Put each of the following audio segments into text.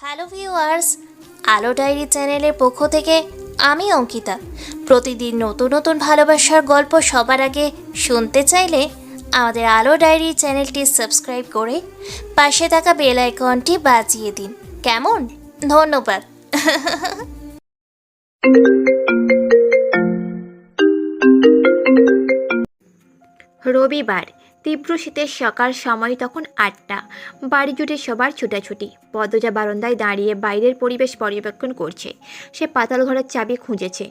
Hello viewers, আলো diary চ্যানেলের পক্ষ থেকে আমি অঙ্কিতা। প্রতিদিন নতুন নতুন ভালোবাসার গল্প সবার আগে শুনতে চাইলে আমাদের আলো ডায়েরি চ্যানেলটি সাবস্ক্রাইব করে পাশে থাকা বেল আইকনটি বাজিয়ে দিন। কেমন? ধন্যবাদ। রবিবার তীব্র শীতের সকাল, সময় তখন ৮টা। বাড়ি জুড়ে সবার ছুটাছুটি। পদ্মজা বারান্দায় দাঁড়িয়ে বাইরের পরিবেশ পর্যবেক্ষণ করছে। সে পাতাল ঘরের চাবি খুঁজেছে,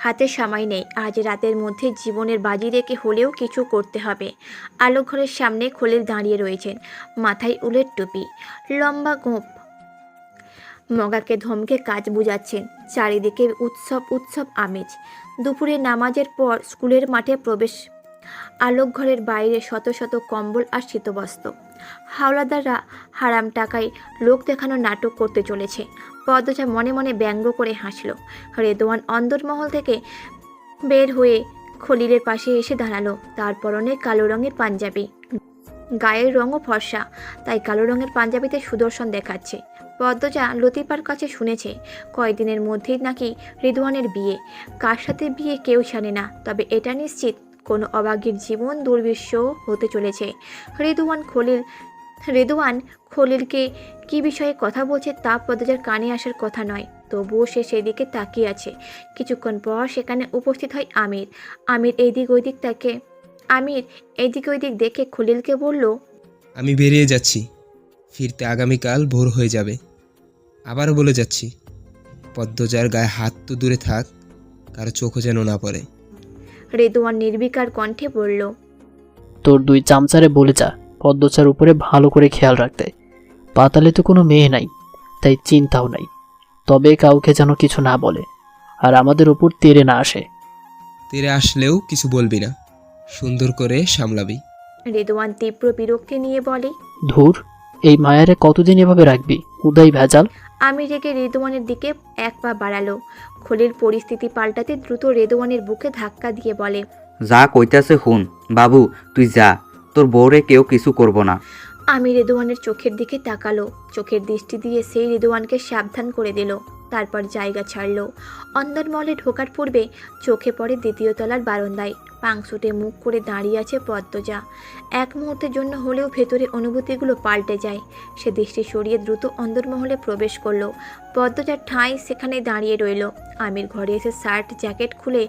হাতে সময় নেই। আজ রাতের মধ্যে জীবনের বাজি রেখে হলেও কিছু করতে হবে। আলো ঘরের সামনে খলিল দাঁড়িয়ে রয়েছেন, মাথায় উলের টুপি, লম্বা গোঁফ, মগাকে ধমকে কাজ বুঝাচ্ছেন। চারিদিকে উৎসব উৎসব আমেজ। দুপুরে নামাজের পর স্কুলের মাঠে প্রবেশ। আলোক ঘরের বাইরে শত শত কম্বল আর শীতবস্ত্র। হাওলাদাররা হারাম টাকায় লোক দেখানো নাটক করতে চলেছে। পদ্মজা মনে মনে ব্যঙ্গ করে হাসল। রেদওয়ান অন্দরমহল থেকে বের হয়ে খলিলের পাশে এসে দাঁড়ালো। তার পরনে কালো রঙের পাঞ্জাবি, গায়ের রঙও ফর্সা, তাই কালো রঙের পাঞ্জাবিতে সুদর্শন দেখাচ্ছে। পদ্মজা লতিফার কাছে শুনেছে কয়েকদিনের মধ্যেই নাকি রিদওয়ানের বিয়ে। কার সাথে বিয়ে কেউ জানে না, তবে এটা নিশ্চিত কোনো অভাগীর জীবন দুর্বিষহ হতে চলেছে। রেদওয়ান খলিলকে কী বিষয়ে কথা বলছে তা পদ্মজার কানে আসার কথা নয়, তবুও সে সেদিকে তাকিয়ে আছে। কিছুক্ষণ পর সেখানে উপস্থিত হয় আমির। আমির এদিক ওদিক দেখে খলিলকে বলল, আমি বেরিয়ে যাচ্ছি, ফিরতে আগামীকাল ভোর হয়ে যাবে। আবারও বলে যাচ্ছি, পদ্মজার গায়ে হাত তো দূরে থাক, কারো চোখও যেন না পড়ে। রেদওয়ান নির্বিকার কণ্ঠে বলল, তোর দুই চামচারে বলে যা পদ্মচার উপরে ভালো করে খেয়াল রাখতে। পাতালে তো কোনো মেয়ে নাই, তাই চিন্তাও নাই। তবে কাউকে যেন কিছু না বলে, আর আমাদের উপর তেড়ে না আসে। তেরে আসলেও কিছু বলবি না, সুন্দর করে সামলাবি। রেদওয়ান তীব্র বিরক্তি নিয়ে বলে, ধুর, এই মায়ারে কতদিন এভাবে রাখবি? উদয় ভেজাল। আমি রেগে রেদওয়ানের দিকে এক পা বাড়ালো। খলিল পরিস্থিতি পাল্টাতে দ্রুত রেদওয়ানের বুকে ধাক্কা দিয়ে বলে, যা কইতাছে হুন বাবু, তুই যা, তোর বউরে কেউ কিছু করব না। আমি রেদওয়ানের চোখের দিকে তাকালো। চোখের দৃষ্টি দিয়ে সেই রেদওয়ানকে সাবধান করে দিল। তারপর জায়গা ছাড়ল। অন্দরমহলে ঢোকার পূর্বে চোখে পড়ে দ্বিতীয় তলার বারান্দায় পাংশুটে মুখ করে দাঁড়িয়ে আছে পদ্মজা। এক মুহূর্তের জন্য হলেও ভেতরে অনুভূতিগুলো পাল্টে যায়। সে দৃষ্টি সরিয়ে দ্রুত অন্দরমহলে প্রবেশ করলো। পদ্মজার ঠাঁই সেখানে দাঁড়িয়ে রইল। আমির ঘরে এসে শার্ট জ্যাকেট খুলে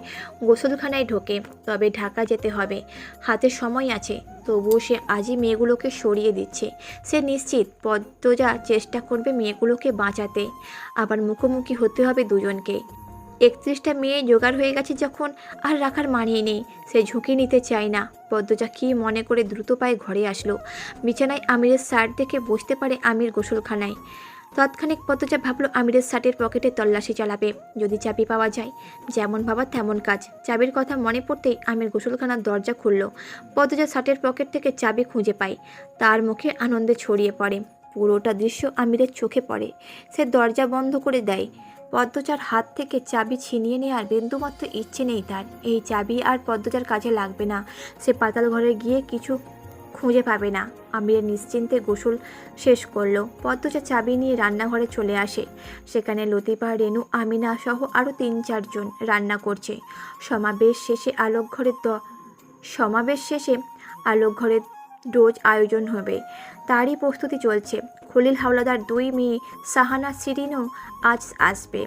গোসলখানায় ঢোকে। তবে ঢাকা যেতে হবে, হাতে সময় আছে। তবুও সে আজই মেয়েগুলোকে সরিয়ে দিচ্ছে। সে নিশ্চিত পদ্মজা চেষ্টা করবে মেয়েগুলোকে বাঁচাতে। আবার মুখোমুখি হতে হবে দুজনকে। 31টা মেয়ে জোগাড় হয়ে গেছে যখন, আর রাখার মানিয়ে নেই। সে ঝুঁকি নিতে চায় না। পদ্মজা কী মনে করে দ্রুত পায়ে ঘরে আসলো। বিছানায় আমিরের শার্ট দেখে বসতে পারে আমির গোসলখানায়। তৎক্ষণিক পদ্মজা ভাবলো আমিরের শার্টের পকেটে তল্লাশি চালাবে, যদি চাবি পাওয়া যায়। যেমন ভাবা তেমন কাজ। চাবির কথা মনে পড়তেই আমির গোসলখানার দরজা খুলল। পদ্মজা শার্টের পকেট থেকে চাবি খুঁজে পায়। তার মুখে আনন্দে ছড়িয়ে পড়ে। পুরোটা দৃশ্য আমিরের চোখে পড়ে। সে দরজা বন্ধ করে দেয়। পদ্মজার হাত থেকে চাবি ছিনিয়ে নেওয়ার বিন্দুমাত্র ইচ্ছে নেই তার। এই চাবি আর পদ্মজার কাজে লাগবে না। সে পাতাল ঘরে গিয়ে কিছু খুঁজে পাবে না। আমির নিশ্চিন্তে গোসল শেষ করলো। পদ্মজা চাবি নিয়ে রান্নাঘরে চলে আসে। সেখানে লতিফা, রেনু, আমিনা সহ আরও ৩-৪ জন রান্না করছে। সমাবেশ শেষে আলোক ঘরে রোজ আয়োজন হবে, তারই প্রস্তুতি চলছে। খলিল হাওলাদার 2 মেয়ে সাহানা, শিরিনও আজ আসবে।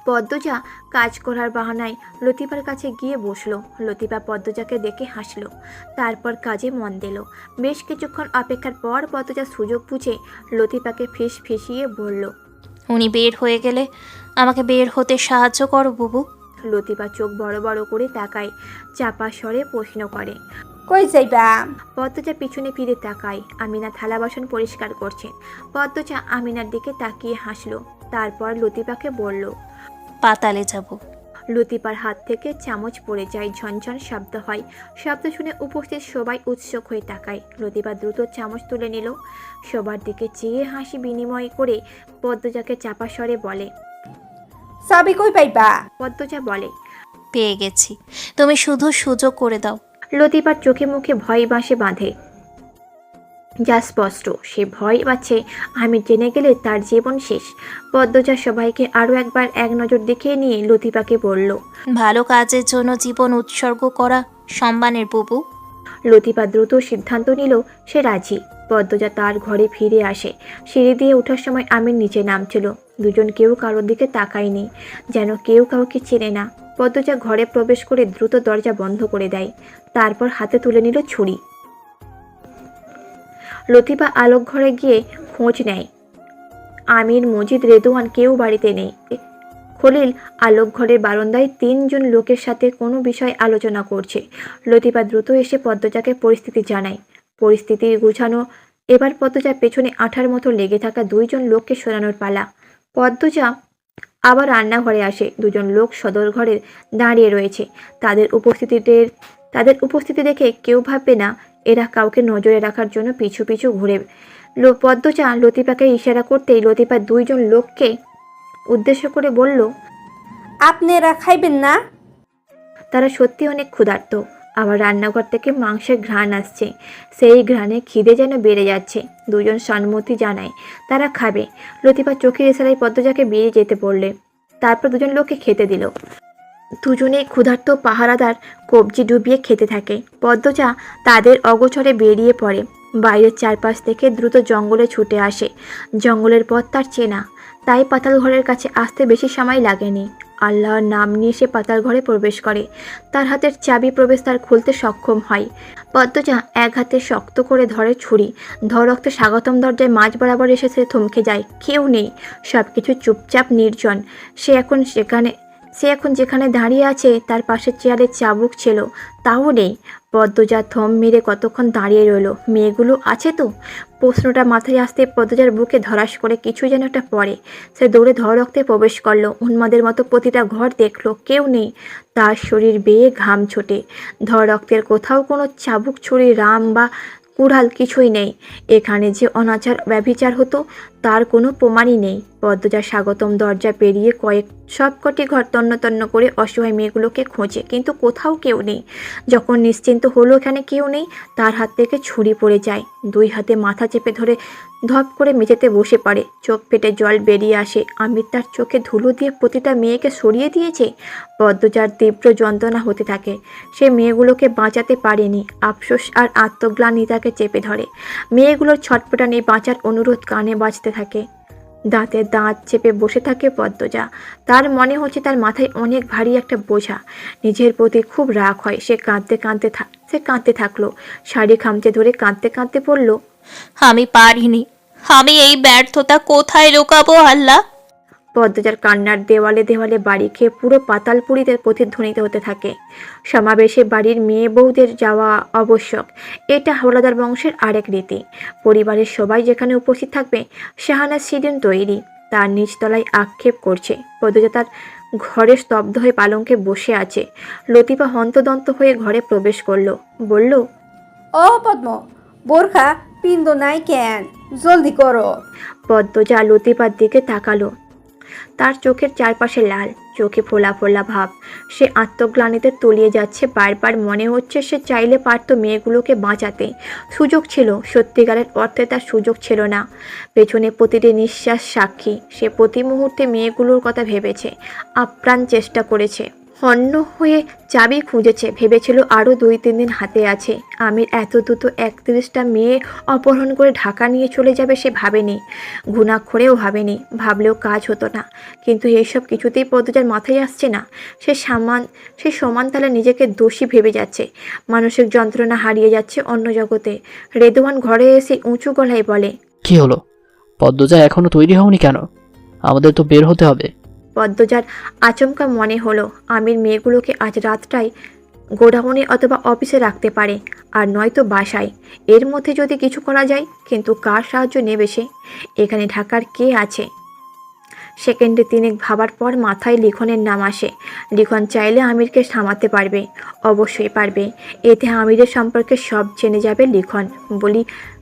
পদ্মজা কাজ করার বাহানায় লতিফার কাছে গিয়ে বসলো। লতিফা পদ্মজাকে দেখে হাসলো, তারপর কাজে মন দিল। বেশ কিছুক্ষণ অপেক্ষার পর পদ্মজা সুযোগ বুঝে লতিফাকে ফিসফিসিয়ে বলল, উনি বের হয়ে গেলে আমাকে বের হতে সাহায্য করো বুবু। লতিফা চোখ বড় বড় করে তাকায়, চাপা স্বরে প্রশ্ন করে, কই যাইবা? পদ্মজা পিছনে ফিরে তাকায়। আমিনা থালা বাসন পরিষ্কার করছেন। পদ্মজা আমিনার দিকে তাকিয়ে হাসলো, তারপর লতিফাকে বলল, পাতালে যাব। লতিফার হাত থেকে চামচ পড়ে যায়, ঝনঝন শব্দ হয়। শব্দ শুনে উপস্থিত সবাই উৎসুক হয়ে তাকায়। লতিফা দ্রুত চামচ তুলে নিল। সবার দিকে চেয়ে হাসি বিনিময় করে পদ্মজাকে চাপা স্বরে বলে, চাবি কই পাইবা? পদ্মজা বলে, পেয়ে গেছি, তুমি শুধু সুযোগ করে দাও। লতিফার চোখে মুখে ভয় বাসে বাঁধে। যা স্পষ্ট সে ভয় পাচ্ছে আমি জেনে গেলে তার জীবন শেষ। পদ্মজা সবাইকে আরও একবার এক নজর দেখিয়ে নিয়ে লতিফাকে বলল। ভালো কাজের জন্য জীবন উৎসর্গ করা সম্মানের বুবু। লতিফা দ্রুত সিদ্ধান্ত নিল সে রাজি। পদ্মজা তার ঘরে ফিরে আসে। সিঁড়ি দিয়ে ওঠার সময় আমির নিচে নামছিল। দুজন কেউ কারোর দিকে তাকায়নি, যেন কেউ কাউকে চেনে না। পদ্মজা ঘরে প্রবেশ করে দ্রুত দরজা বন্ধ করে দেয়, তারপর হাতে তুলে নিল ছুরি। লতিফা আলোক ঘরে গিয়ে খোঁজ নেয়। আমির, মজিদ, রেদওয়ান কেউ বাড়িতে নেই। খলিল আলোক ঘরের বারান্দায় 3 জন লোকের সাথে কোনো বিষয় আলোচনা করছে। লতিফা দ্রুত এসে পদ্মজাকে পরিস্থিতি জানায়। পরিস্থিতি গুছানো। এবার পদ্মজার পেছনে আঠার মতো লেগে থাকা 2 জন লোককে সরানোর পালা। পদ্মজা আবার রান্নাঘরে আসে। 2 জন লোক সদর ঘরে দাঁড়িয়ে রয়েছে। তাদের উপস্থিতি দেখে কেউ ভাববে না এরা কাউকে নজরে রাখার জন্য পিছু পিছু ঘুরে। পদ্মজা লতিফাকে ইশারা করতেই লতিফা 2 জন লোককে উদ্দেশ্য করে বলল, আপনারা খাইবেন না? তারা সত্যি অনেক ক্ষুধার্ত। আবার রান্নাঘর থেকে মাংসের ঘ্রাণ আসছে। সেই ঘ্রাণে খিদে যেন বেড়ে যাচ্ছে। 2 জন সম্মতি জানায় তারা খাবে। লতিফা চোখের ইশারায় পদ্মজাকে বেরিয়ে যেতে বললে। তারপর 2 জন লোককে খেতে দিল। 2 জনেই ক্ষুধার্ত পাহারাদার কবজি ডুবিয়ে খেতে থাকে। পদ্মজা তাদের অগোচরে বেরিয়ে পড়ে। বাইরের চারপাশ থেকে দ্রুত জঙ্গলে ছুটে আসে। জঙ্গলের পথ তার চেনা, তাই পাতাল ঘরের কাছে আসতে বেশি সময় লাগেনি। আল্লাহর নাম নিয়ে সে পাতাল ঘরে প্রবেশ করে। তার হাতের চাবি প্রবেশদ্বার খুলতে সক্ষম হয়। পদ্মজা এক হাতে শক্ত করে ধরে ছুরি। ধরক্তে স্বাগতম দরজায় মাঝ বরাবর এসে সে থমকে যায়। কেউ নেই, সব কিছু চুপচাপ নির্জন। সে এখন যেখানে দাঁড়িয়ে আছে তার পাশের চেয়ারে চাবুক ছিল, তাও নেই। পদ্মজা থম মেরে কতক্ষণ দাঁড়িয়ে রইল। মেয়েগুলো আছে তো? প্রশ্নটা মাথায় আসতে পদ্মজার বুকে ধরাস করে কিছু যেন একটা পড়ে। সে দৌড়ে ধরক্তে প্রবেশ করলো। উন্মাদের মতো প্রতিটা ঘর দেখলো, কেউ নেই। তার শরীর বেয়ে ঘাম ছোটে। ধরক্তের কোথাও কোনো চাবুক, ছুরি, রাম বা কুড়াল কিছুই নেই। এখানে যে অনাচার ব্যভিচার হতো তার কোনো প্রমাণই নেই। পদ্মজা স্বাগতম দরজা পেরিয়ে সবকটি ঘর তন্ন তন্ন করে অসহায় মেয়েগুলোকে খোঁজে, কিন্তু কোথাও কেউ নেই। যখন নিশ্চিন্ত হলো এখানে কেউ নেই, তার হাত থেকে ছুরি পড়ে যায়। 2 হাতে মাথা চেপে ধরে ধপ করে মেঝেতে বসে পড়ে। চোখ ফেটে জল বেরিয়ে আসে। আমির তার চোখে ধুলো দিয়ে প্রতিটা মেয়েকে সরিয়ে দিয়েছে। পদ্মজার তীব্র যন্ত্রণা হতে থাকে। সে মেয়েগুলোকে বাঁচাতে পারেনি। আফসোস আর আত্মগ্লানি তাকে চেপে ধরে। মেয়েগুলোর ছটপটানি বাঁচার অনুরোধ কানে বাজতে থাকে। দাঁতে দাঁত চেপে বসে থাকে পদ্মজা। তার মনে হচ্ছে তার মাথায় অনেক ভারী একটা বোঝা। নিজের প্রতি খুব রাগ হয়। সে কাঁদতে থাকলো। শাড়ি খামচে ধরে কাঁদতে কাঁদতে বলল, আমি পারিনি। আমি এই ব্যর্থতা কোথায় লুকাবো আল্লাহ? পদ্মজার কান্নার দেওয়ালে দেওয়ালে বাড়ি খেয়ে পুরো পাতালপুরীতে প্রতিধ্বনিত হতে থাকে। সমাবেশে বাড়ির মেয়ে বউদের যাওয়া আবশ্যক। এটা হাওলাদার বংশের আরেক রীতি। পরিবারের সবাই যেখানে উপস্থিত থাকবে। শাহানাজ সেদিন তৈরি। তার নিচতলায় আক্ষেপ করছে। পদ্মজা তার ঘরে স্তব্ধ হয়ে পালঙ্কে বসে আছে। লতিফা হন্তদন্ত হয়ে ঘরে প্রবেশ করলো। বলল, ও পদ্ম, বোরখা পিন্দ নাই কেন? জলদি করো। পদ্মজা লতিফার দিকে তাকালো। তার চোখের চারপাশে লাল, চোখে ফোলা ফোলা ভাব। সে আত্মগ্লানিতে তলিয়ে যাচ্ছে। বারবার মনে হচ্ছে সে চাইলে পারত মেয়েগুলোকে বাঁচাতে। সুযোগ ছিল, সত্যিকারের অর্থে তার সুযোগ ছিল না। পেছনে প্রতিটি নিঃশ্বাস সাক্ষী। সে প্রতি মুহূর্তে মেয়েগুলোর কথা ভেবেছে, আপ্রাণ চেষ্টা করেছে। হন্য হয়ে চাবি খুঁজেছে। ভেবেছিল আরও 2-3 দিন হাতে আছে। আমির এত দ্রুত 31টা মেয়ে অপহরণ করে ঢাকা নিয়ে চলে যাবে সে ভাবেনি। ঘুণাক্ষরেও ভাবেনি। ভাবলেও কাজ হতো না। কিন্তু এইসব কিছুতেই পদ্মজার মাথায় আসছে না। সে সমান তালে নিজেকে দোষী ভেবে যাচ্ছে। মানসিক যন্ত্রণা হারিয়ে যাচ্ছে অন্য জগতে। রেদওয়ান ঘরে এসে উঁচু গলায় বলে, কি হলো? পদ্মজা এখনো তৈরি হওনি কেন? আমাদের তো বের হতে হবে। পদ্মজার আচমকা মনে হলো আমির মেয়েগুলোকে আজ রাতটায় গোডাউনে অথবা অফিসে রাখতে পারে, আর নয়তো বাসায়। এর মধ্যে যদি কিছু করা যায়, কিন্তু কার সাহায্য নেবে সে? এখানে ঢাকার কে আছে? সেকেন্ডে 3 ভাবার পর মাথায় লিখনের নাম আসে। লিখন চাইলে আমিরকে থামাতে পারবে, অবশ্যই পারবে। এতে আমিরের সম্পর্কে সব জেনে যাবে লিখন।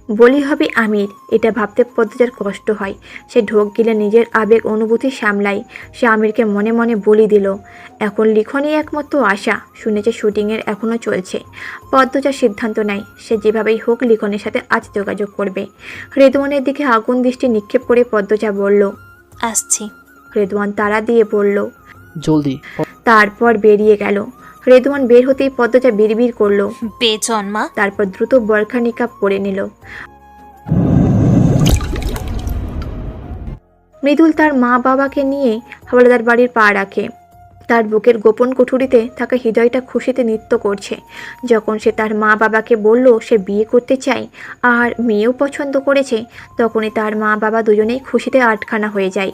বলি হবে আমির, এটা ভাবতে পদ্মজার কষ্ট হয়। সে ঢোক গিলে নিজের আবেগ অনুভূতি সামলায়। সে আমিরকে মনে মনে বলি দিল। এখন লিখনই একমাত্র আশা। শুনেছে শুটিংয়ের এখনও চলছে। পদ্মজার সিদ্ধান্ত নেয় সে যেভাবেই হোক লিখনের সাথে আজ যোগাযোগ করবে। রেদওয়ানের দিকে আগুন দৃষ্টি নিক্ষেপ করে পদ্মজা বলল। আসছি। রেদওয়ান তাড়া দিয়ে বলল। জলদি। তারপর বেরিয়ে গেল। রেদওয়ান বের হতেই পদ্মজা বিড়বিড় করলো। বেজন্মা। তারপর দ্রুত বরখা নিকাব পরে নিল। মৃদুল তার মা বাবাকে নিয়ে হাওলাদার বাড়ির পা রাখে। তার বুকের গোপন কুঠুরিতে থাকা হৃদয়টা খুশিতে নৃত্য করছে। যখন সে তার মা বাবাকে বলল সে বিয়ে করতে চায় আর মেয়েও পছন্দ করেছে, তখনই তার মা বাবা দুজনেই খুশিতে আটখানা হয়ে যায়।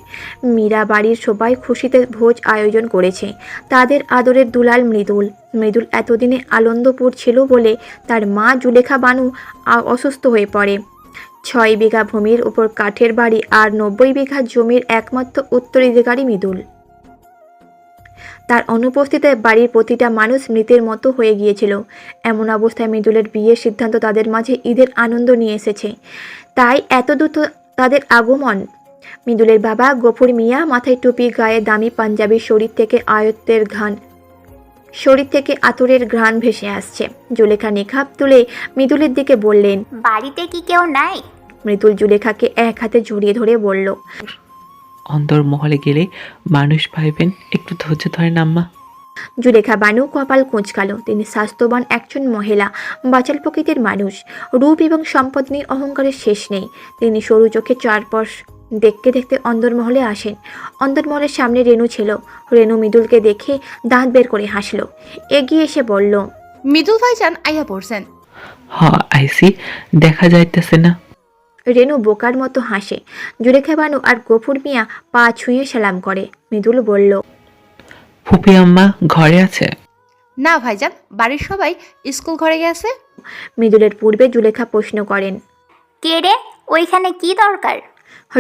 মীরা বাড়ির সবাই খুশিতে ভোজ আয়োজন করেছে। তাদের আদরের দুলাল মৃদুল। মৃদুল এতদিনে আনন্দপুর ছিল বলে তার মা জুলেখা বানু অসুস্থ হয়ে পড়ে। 6 বিঘা ভূমির উপর কাঠের বাড়ি আর 90 বিঘা জমির একমাত্র উত্তরাধিকারী মৃদুল। তার অনুপস্থিতিতে বাড়ির প্রতিটা মানুষ মৃতের মতো হয়ে গিয়েছিল। এমন অবস্থায় মৃদুলের বিয়ের সিদ্ধান্ত তাদের মাঝে ঈদের আনন্দ নিয়ে এসেছে। তাই এত দ্রুত তাদের আগমন। মৃদুলের বাবা গফুর মিয়া মাথায় টুপি, গায়ে দামি পাঞ্জাবি, শরীর থেকে আতরের ঘ্রাণ ভেসে আসছে। জুলেখা নিকাব তুলে মৃদুলের দিকে বললেন। বাড়িতে কি কেউ নাই? মৃদুল জুলেখাকে এক হাতে জড়িয়ে ধরে বলল। অন্দরমহলে গেলে মানুষ ভাইবেন, একটু ধৈর্য ধরেন আম্মা। জুলেখা বানু কপাল কুঁচকালো। তিনি স্বাস্থ্যবান একজন মহিলা, বাচাল প্রকৃতির মানুষ। রূপ এবং সম্পদ নিয়ে অহংকারের শেষ নেই। তিনি সরু চোখে চারপাশ দেখতে দেখতে অন্দরমহলে আসেন। অন্দরমহলের সামনে রেনু ছিল। রেনু মৃদুলকে দেখে দাঁত বের করে হাসলো। এগিয়ে এসে বলল। মৃদুল ভাইজান আইয়া পড়ছেন। হ আইসি, দেখা যাইতেছে না। রেনু বোকার মতো হাসে। জুলেখা বানু আর গফুর মিয়া পা ছুঁয়ে সালাম করে। মৃদুল বলল। ফুপি আম্মা ঘরে আছে? না ভাইজান, বাড়ির সবাই স্কুল ঘরে গেছে। মৃদুলের পূর্বে জুলেখা প্রশ্ন করেন। কে রে? ওইখানে কি দরকার?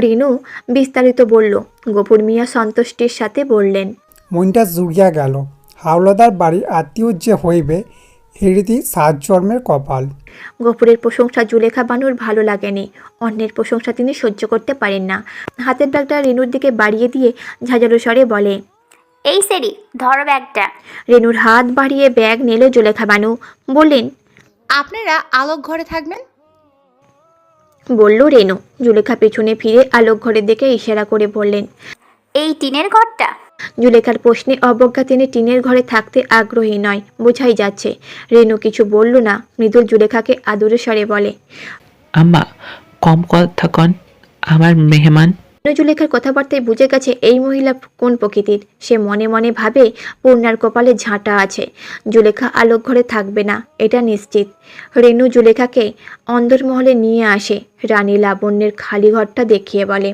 রেনু বিস্তারিত বলল। গফুর মিয়া সন্তুষ্টির সাথে বললেন। মনটা জুড়িয়া গেল। হাওলাদার বাড়ির আত্মীয় যে হইবে এরই 7 জন্মের কপাল। গফুরের প্রশংসা জুলেখা বানুর ভালো লাগেনি। অন্যের প্রশংসা তিনি সহ্য করতে পারেন না। হাতের ব্যাগটা রেনুর দিকে বাড়িয়ে দিয়ে ঝাঁঝালো স্বরে বলে। এই সেরি, ধর ব্যাগটা। রেনুর হাত বাড়িয়ে ব্যাগ নিল জুলেখা বানু। বললেন। আপনারা আলোক ঘরে থাকবেন। বলল রেনু। জুলেখা পেছনে ফিরে আলোক ঘরের দিকে ইশারা করে বললেন। এই টিনের ঘরটা? জুলেখার প্রশ্নে অবজ্ঞা। তিনি টিনের ঘরে থাকতে আগ্রহী নয়, বোঝাই যাচ্ছে। রেনু কিছু বলল না। মৃদুল জুলেখাকে আদরের স্বরে বলে। আম্মা কম কথা কন, আমার মেহমান। রেনু জুলেখার কথাবার্তায় বুঝে গেছে এই মহিলা কোন প্রকৃতির। সে মনে মনে ভাবে পূর্ণার কপালে ঝাঁটা আছে। জুলেখা আলোক ঘরে থাকবে না, এটা নিশ্চিত। রেনু জুলেখাকে অন্দরমহলে নিয়ে আসে। রানী লাবণ্যের খালি ঘরটা দেখিয়ে বলে।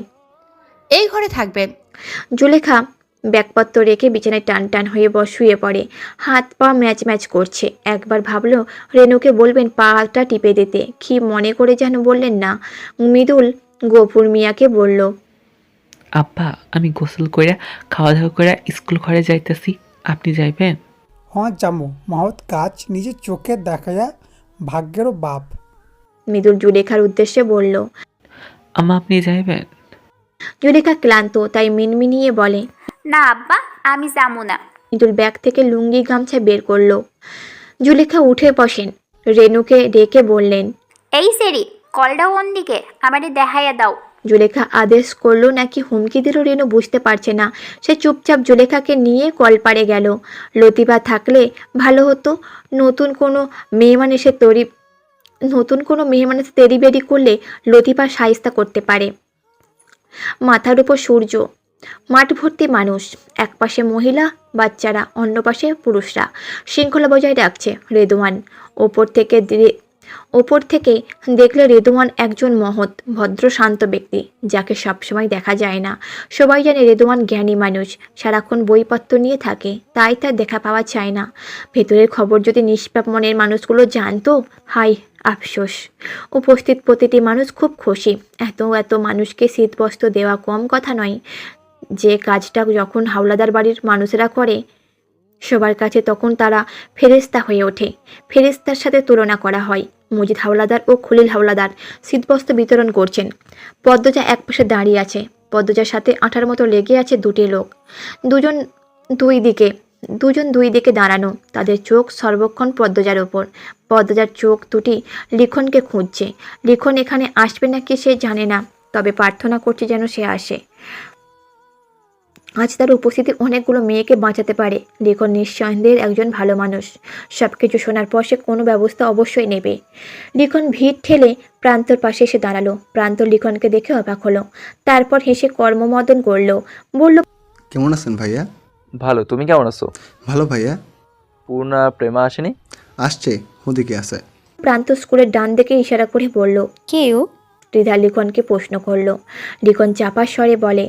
এই ঘরে থাকবেন। জুলেখা ব্যাগপত্র রেখে বিছানায় টান টান হয়ে শুয়ে পড়ে। হাত পা ম্যাচ ম্যাচ করছে। একবার ভাবলো রেনুকে বলবেন পাটা টিপে দিতে, কি মনে করে যেন বললেন না। মৃদুল গফুর মিয়াকে বলল। আব্বা আমি গোসল কইরা খাওয়া দাওয়া করে স্কুল ঘরে যাইতেছি, আপনি যাইবেন? হ্যাঁ জামু, মহৎ কাজ নিজের চোখে দেখাইয়া ভাগ্যেরও বাপ। মৃদুল জুলেখার উদ্দেশ্যে বলল। আম্মা আপনি যাইবেন? জুলেখা ক্লান্ত, তাই মিনমিনিয়ে বলে। না আব্বা, আমি যাবো না। মৃদুল ব্যাগ থেকে লুঙ্গি গামছা বের করলো। জুলেখা উঠে বসেন। রেনুকে ডেকে বললেন। এই সেরি, কলটা ওন দিকে আমারে দেখাইয়া দাও। জুলেখা আদেশ করলো নাকি হুমকি দিল রেনু বুঝতে পারছে না। সে চুপচাপ জুলেখাকে নিয়ে কলপাড়ে গেল। লতিফা থাকলে ভালো হতো। নতুন কোনো মেহমান এসে তেড়িবেড়ি করলে লতিফা শায়েস্তা করতে পারে। মাথার উপর সূর্য, মাঠ ভর্তি মানুষ। এক পাশে মহিলা বাচ্চারা, অন্য পাশে পুরুষরা শৃঙ্খলা বজায় রাখছে। রেদওয়ান ওপর থেকে দেখলে রেদওয়ান একজন মহৎ, ভদ্র, শান্ত ব্যক্তি যাকে সবসময় দেখা যায় না। সবাই জানে রেদওয়ান জ্ঞানী মানুষ, সারাক্ষণ বইপত্র নিয়ে থাকে, তাই তার দেখা পাওয়া যায় না। ভেতরের খবর যদি নিষ্পাপ মনের মানুষগুলো জানতো, হাই আফসোস। উপস্থিত প্রতিটি মানুষ খুব খুশি। এত মানুষকে শীতবস্ত্র দেওয়া কম কথা নয়। যে কাজটা যখন হাওলাদার বাড়ির মানুষেরা করে সবার কাছে, তখন তারা ফেরেশতা হয়ে ওঠে। ফেরেশতার সাথে তুলনা করা হয়। মজিদ হাওলাদার ও খলিল হাওলাদার শীতবস্ত্র বিতরণ করছেন। পদ্মজা এক পাশে দাঁড়িয়ে আছে। পদ্মজার সাথে আঠার মতো লেগে আছে দুটি লোক। দুজন দুই দিকে দাঁড়ানো, তাদের চোখ সর্বক্ষণ পদ্মজার ওপর। পদ্মজার চোখ দুটি লিখনকে খুঁজছে। লিখন এখানে আসবে নাকি সে জানে না, তবে প্রার্থনা করছে যেন সে আসে। আজ তার উপস্থিতি অনেকগুলো মেয়েকে বাঁচাতে পারে। লিখন নিঃসন্দেহের একজন ভালো মানুষ। সব কিছু শোনার পর সে কোনো ব্যবস্থা অবশ্যই নেবে। লিখন ভিড় ঠেলে প্রান্তর পাশে এসে দাঁড়ালো। প্রান্ত লিখনকে দেখে অবাক হলো, তারপর হেসে কর্মমদন করলো, বলল, কেমন আছেন ভাইয়া? ভালো, তুমি কেমন আছো? ভালো ভাইয়া। পূর্ণা প্রেমা আসেনি? আসছে, ওদিকে আছে। প্রান্ত স্কুলের ডান দিকে ইশারা করে বলল, কেউ? ত্রিধা লিখনকে প্রশ্ন করলো। লিখন চাপা স্বরে বলে,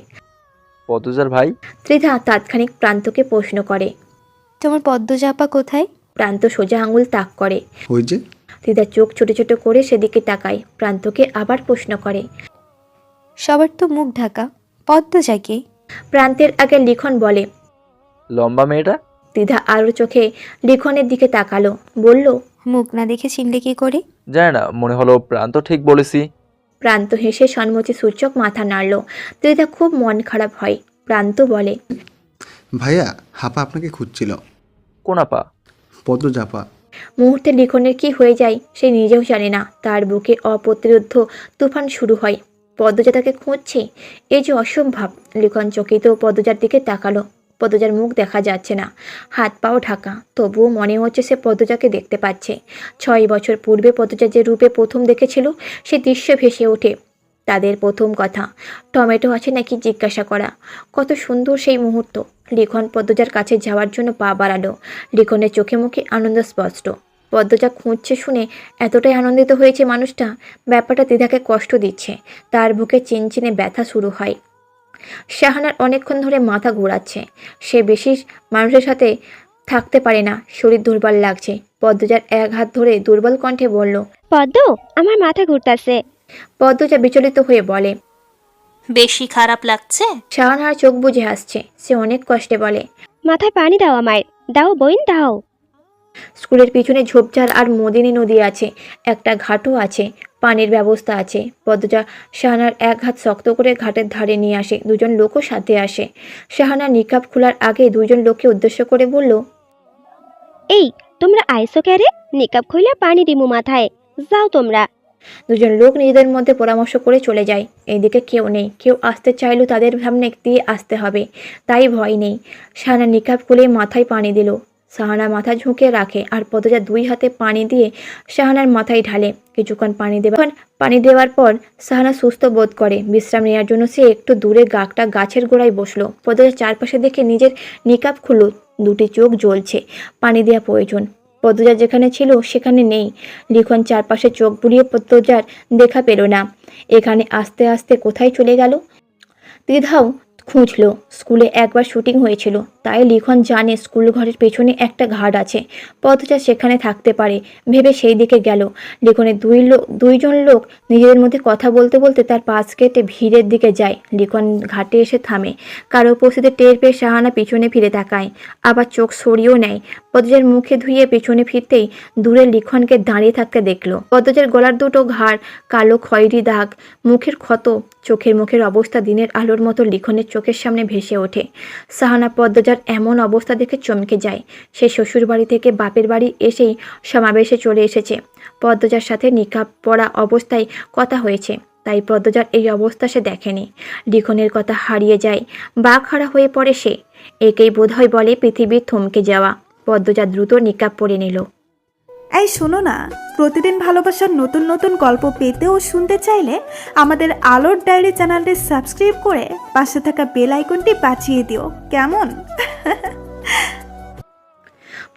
পদ্মজার ভাই। ত্রিধা তাৎক্ষণিক প্রান্তকে প্রশ্ন করে, তোমার পদ্মজাপা কোথায়? প্রান্ত সোজা আঙুল তাক করে। ওই যে। ত্রিধা চোখ ছোট ছোট করে সেদিকে তাকায়। প্রান্তকে আবার প্রশ্ন করে, সবার তো মুখ ঢাকা, পদ্মজাকে? প্রান্তের আগে লিখন বলে, লম্বা মেয়েটা। ত্রিধা আরও চোখে লিখনের দিকে তাকালো, বলল, মুখ না দেখে চিনলে কি করে? জানি না, মনে হলো প্রান্ত ঠিক বলেছি। প্রান্ত হেসে সম্মতি সূচক মাথা নাড়ল। ত্রিধা খুব মন খারাপ হয়। প্রান্ত বলে, ভাইয়া, হাপা আপনাকে খুঁজছিল। কোন আপা? পদ্মজাপা। মুহূর্তে লিখনের কি হয়ে যায় সে নিজেও জানে না। তার বুকে অপ্রতিরোধ্য তুফান শুরু হয়। পদ্মজা তাকে খুঁজছে, এ যে অসম্ভব। লিখন চকিত পদ্মজার দিকে তাকালো। পদ্মজার মুখ দেখা যাচ্ছে না, হাত পাও ঢাকা, তবুও মনে হচ্ছে সে পদ্মজাকে দেখতে পাচ্ছে। 6 বছর পূর্বে পদ্মজা যে রূপে প্রথম দেখেছিল সে দৃশ্য ভেসে ওঠে। তাদের প্রথম কথা, টমেটো আছে নাকি জিজ্ঞাসা করা, কত সুন্দর সেই মুহূর্ত। লিখন পদ্মজার কাছে যাওয়ার জন্য পা বাড়ালো। লিখনের চোখে মুখে আনন্দ স্পষ্ট। পদ্মজা খুঁজছে শুনে এতটাই আনন্দিত হয়েছে মানুষটা, ব্যাপারটা ত্রিধাকে কষ্ট দিচ্ছে। তার বুকে চিনচিনে ব্যথা শুরু হয়। শাহানার অনেকক্ষণ ধরে মাথা ঘোরাচ্ছে। সে বেশি মানুষের সাথে থাকতে পারে না, শরীর দুর্বল লাগছে। পদ্মজার এক হাত ধরে দুর্বল কণ্ঠে বলল, পদ্ম, আমার মাথা ঘুরতাছে। পদ্মজা বিচলিত হয়ে বলে, বেশি খারাপ লাগছে? শাহানার চোখ বুজে হাসছে। সে অনেক কষ্টে বলে, মাথায় পানি দাও আমায়, দাও বইন দাও। স্কুলের পিছনে ঝোপঝাড় আর মদিনী নদী আছে, একটা ঘাটও আছে, পানির ব্যবস্থা আছে। পদ্মজা শাহানার এক হাত শক্ত করে ঘাটের ধারে নিয়ে আসে। দুজন লোকও সাথে আসে। শাহানা নিকাব খোলার আগে দুজন লোককে উদ্দেশ্য করে বলল, এই তোমরা আইসো ক্যারে, নিকাব খুইলা পানি দিমু মাথায়, যাও তোমরা। দুজন লোক নিজেদের মধ্যে পরামর্শ করে চলে যায়। এইদিকে কেউ নেই। কেউ আসতে চাইলেও তাদের সামনে দিয়ে আসতে হবে, তাই ভয় নেই। শাহানা নিকাব খুলে মাথায় পানি দিল। শাহানা মাথা ঝুঁকে রাখে আর পদ্মজা 2 হাতে পানি দিয়ে শাহানার মাথায় ঢালে। কিছুক্ষণ পানি দেওয়ার পর শাহানা সুস্থ বোধ করে। বিশ্রাম নেওয়ার জন্য সে একটু দূরে একটা গাছের গোড়ায় বসলো। পদ্মজা চারপাশে দেখে নিজের নিকাব খুলল। দুটি চোখ জ্বলছে, পানি দেওয়া প্রয়োজন। পদ্মজা যেখানে ছিল সেখানে নেই। লিখন চারপাশে চোখ বুলিয়ে পদ্মজার দেখা পেল না। এখানে আস্তে আস্তে কোথায় চলে গেল? দ্বিধাও খুঁজল। স্কুলে একবার শুটিং হয়েছিল, তাই লিখন জানে স্কুল ঘরের পেছনে একটা ঘাট আছে। পদ্মজা সেখানে থাকতে পারে ভেবে সেই দিকে গেল। লিখনের দুইজন লোক নিজেদের মধ্যে কথা বলতে বলতে তার পাশ কেটে ভিড়ের দিকে যায়। লিখন ঘাটে এসে থামে। কারো উপস্থিতি টের পেয়ে শাহানা পিছনে ফিরে তাকায়, আবার চোখ সরিয়েও নেয়। পদ্মজার মুখে ধুয়ে পেছনে ফিরতেই দূরে লিখনকে দাঁড়িয়ে থাকতে দেখল। পদ্মজার গলার দুটো ঘাড় কালো খয়েরি দাগ, মুখের ক্ষত, চোখের মুখের অবস্থা দিনের আলোর মতো লিখনের চোখের সামনে ভেসে ওঠে। শাহানা পদ্মজার এমন অবস্থা দেখে চমকে যায়। সে শ্বশুর বাড়ি থেকে বাপের বাড়ি এসেই সমাবেশে চলে এসেছে। পদ্মজার সাথে নিকাব পরা অবস্থায় কথা হয়েছে, তাই পদ্মজার এই অবস্থা সে দেখেনি। লিখনের কথা হারিয়ে যায়, বাকহারা হয়ে পড়ে সে। একেই বোধহয় বলে পৃথিবীর থমকে যাওয়া। পদ্মজা দ্রুত নিকাব পরে নিল। এই শোনো না, প্রতিদিন ভালোবাসার নতুন নতুন গল্প পেতে ও শুনতে চাইলে আমাদের আলোর ডায়েরি চ্যানেলটি সাবস্ক্রাইব করে পাশে থাকা বেল আইকনটি বাজিয়ে দিও, কেমন?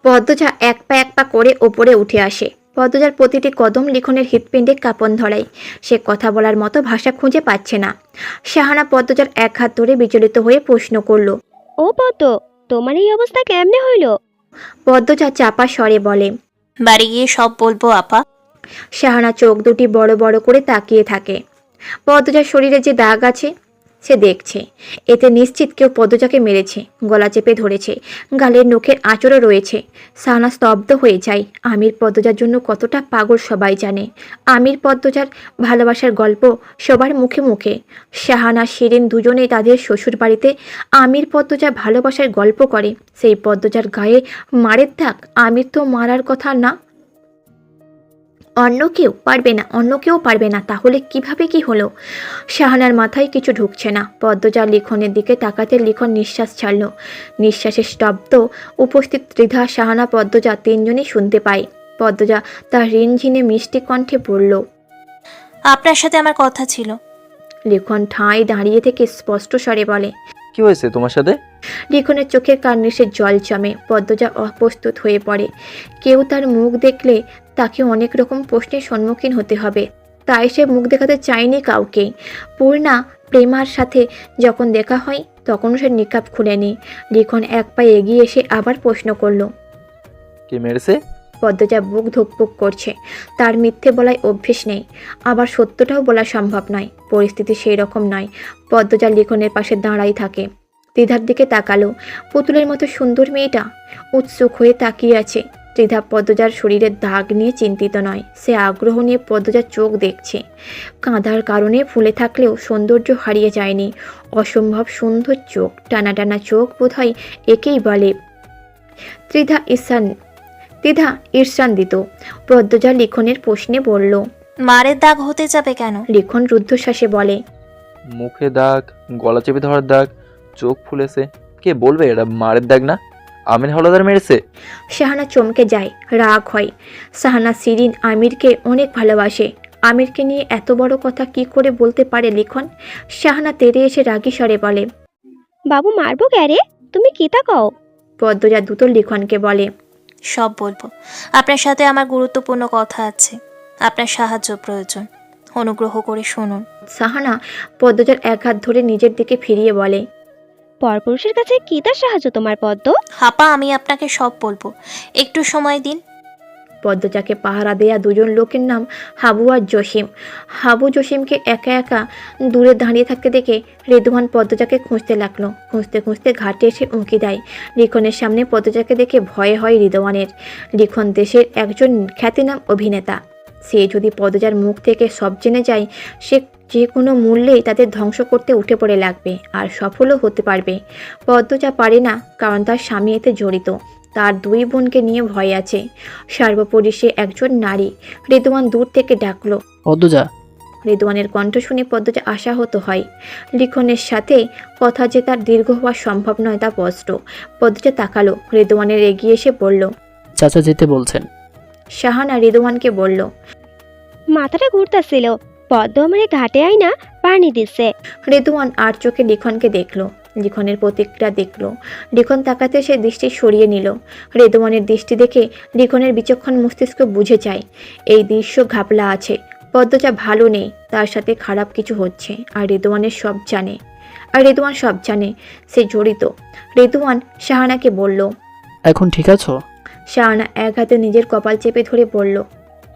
পদ্মজা এক পা করে ওপরে উঠে আসে। পদ্মজার প্রতিটি কদম লিখনের হৃৎপিণ্ডে কাঁপন ধরায়। সে কথা বলার মতো ভাষা খুঁজে পাচ্ছে না। শাহানা পদ্মজার এক হাত ধরে বিচলিত হয়ে প্রশ্ন করল, ও পদ্ম, তোমার এই অবস্থা কেমনে হইল? পদ্মজা চাপা স্বরে বলে, বাড়ি গিয়ে সব বলবো আপা। শাহানা চোখ দুটি বড় বড় করে তাকিয়ে থাকে। পদ্মজার শরীরে যে দাগ আছে সে দেখছে। এতে নিশ্চিত কেউ পদ্মজাকে মেরেছে, গলা চেপে ধরেছে, গালের নখের আঁচড়ও রয়েছে। সাহানা স্তব্ধ হয়ে যায়। আমির পদ্মজার জন্য কতটা পাগল সবাই জানে। আমির পদ্মজার ভালোবাসার গল্প সবার মুখে মুখে। সাহানা শিরিন দুজনেই তাদের শ্বশুর বাড়িতে আমির পদ্মজা ভালোবাসার গল্প করে। সেই পদ্মজার গায়ে মারের দাগ, আমির তো মারার কথা না। অন্য কেউ পারবে না। তাহলে কিভাবে কি হলো? শাহানার মাথায় কিছু ঢুকছে না। পদ্মজা লিখনের দিকে তাকাতে লিখন নিঃশ্বাস ছাড়ল। নিঃশ্বাসের স্তব্ধ উপস্থিত ত্রিধা, শাহানা, পদ্মজা তিনজনই শুনতে পায়। পদ্মজা তার রিনঝিনে মিষ্টি কণ্ঠে বলল, আপনার সাথে আমার কথা ছিল। লিখন ঠাঁই দাঁড়িয়ে থেকে স্পষ্ট স্বরে বলে, কি হয়েছে তোমার সাথে? লিখনের চোখের কার্নিশে জল জমে। পদ্মজা অপ্রস্তুত হয়ে পড়ে। কেউ তার মুখ দেখলে তাকে অনেক রকম প্রশ্নের সম্মুখীন হতে হবে, তাই সে মুখ দেখাতে চায়নি কাউকেই। পূর্ণা প্রেমার সাথে যখন দেখা হয় তখনও সে নিকাব খুলেনি। লিখন এক পায়ে এগিয়ে এসে আবার প্রশ্ন করল, কে মেরেছে? পদ্মজা বুক ধুকপুক করছে। তার মিথ্যে বলায় অভ্যেস নেই, আবার সত্যটাও বলা সম্ভব নয়। পরিস্থিতি সেই রকম নয়। পদ্মজা লিখনের পাশে দাঁড়াই থাকে। ত্রিধার দিকে তাকালো। পুতুলের মতো সুন্দর মেয়েটা উৎসুক হয়ে তাকিয়ে আছে। ত্রিধা পদ্মজার শরীরের দাগ নিয়ে চিন্তিত নয়, সে আগ্রহ নিয়ে পদ্মজার চোখ দেখছে। কাঁদার কারণে ফুলে থাকলেও সৌন্দর্য হারিয়ে যায়নি। অসম্ভব সুন্দর চোখ, টানা টানা চোখ, বোধহয় একেই বলে। ত্রিধা ঈর্ষান দিত। পদ্মজা লিখনের প্রশ্নে বলল, মারের দাগ হতে যাবে কেন? লিখন রুদ্ধশ্বাসে বলে, মুখে দাগ, গলা চেপে ধরার দাগ, চোখ ফুলেছে। কে বলবে এটা মারের দাগ না? আমির হাওলাদার মেরেছে? শাহানা চমকে যায়, রাগ হয়। শাহানা শিরিন আমিরকে অনেক ভালোবাসে। আমিরকে নিয়ে এত বড় কথা কি করে বলতে পারে লিখন? শাহানা তেড়ে এসে রাগী স্বরে বলে, বাবু মারবো ক্যারে, তুমি কি তা কও? পদ্মজা দ্রুত লিখনকে বলে, সব বলবো। আপনার সাথে আমার গুরুত্বপূর্ণ কথা আছে, আপনার সাহায্য প্রয়োজন, অনুগ্রহ করে শুনুন। শাহানা পদ্মজার এক হাত ধরে নিজের দিকে ফিরিয়ে বলে, পরপুরুষের কাছে কি তার সাহায্য তোমার পদ্ম? হাপা, আমি আপনাকে সব বলবো, একটু সময় দিন। পদ্মজাকে পাহারা দেয়া দুজন লোকের নাম হাবু আর জসিম। হাবু জসিমকে একা একা দূরে দাঁড়িয়ে থাকতে দেখে রেদওয়ান পদ্মজাকে খুঁজতে লাগলো। খুঁজতে খুঁজতে ঘাটে এসে উঁকি দেয়। লিখনের সামনে পদ্মজাকে দেখে ভয়ে হয় রেদওয়ানের। লিখন দেশের একজন খ্যাতিনাম অভিনেতা। সে যদি পদ্মজার মুখ থেকে সব জেনে যায়, সে যে কোনো মূল্যেই তাদের ধ্বংস করতে উঠে পড়ে লাগবে, আর সফলও হতে পারবে। পদ্মজা পারে না, কারণ তার স্বামী এতে জড়িত। তার দুই বোনকে নিয়ে ভয় আছে। সর্বোপরি সে একজন নারী। রেদওয়ান দূর থেকে ডাকলো, পদ্মজা। রেদওয়ানের কণ্ঠ শুনে পদ্মজা আশাহত হয়। লিখনের সাথে কথা যে তার দীর্ঘ হওয়া সম্ভব নয় তা স্পষ্ট। পদ্মজা তাকালো। রেদওয়ানের এগিয়ে এসে বলল, চাচা যেতে বলছেন। শাহানা রেদওয়ানকে বলল, মাথাটা ঘুরতেছিল, পদ্ম আমারে ঘাটে আইনা পানি দিচ্ছে। রেদওয়ান আর চোখে লিখনকে দেখলো। লিখনের প্রতিক্রিয়া দেখলো। লিখন তাকাতে সে দৃষ্টি সরিয়ে নিল। রেদওয়ানের দৃষ্টি দেখে লিখনের বিচক্ষণ মস্তিষ্ক বুঝে যায় এই দৃশ্য ঘাপলা আছে। পদ্মজা ভালো নেই, তার সাথে খারাপ কিছু হচ্ছে, আর রেদওয়ান সব জানে সে জড়িত। রেদওয়ান শাহানাকে বলল, এখন ঠিক আছো? শাহানা এক হাতে নিজের কপাল চেপে ধরে বলল,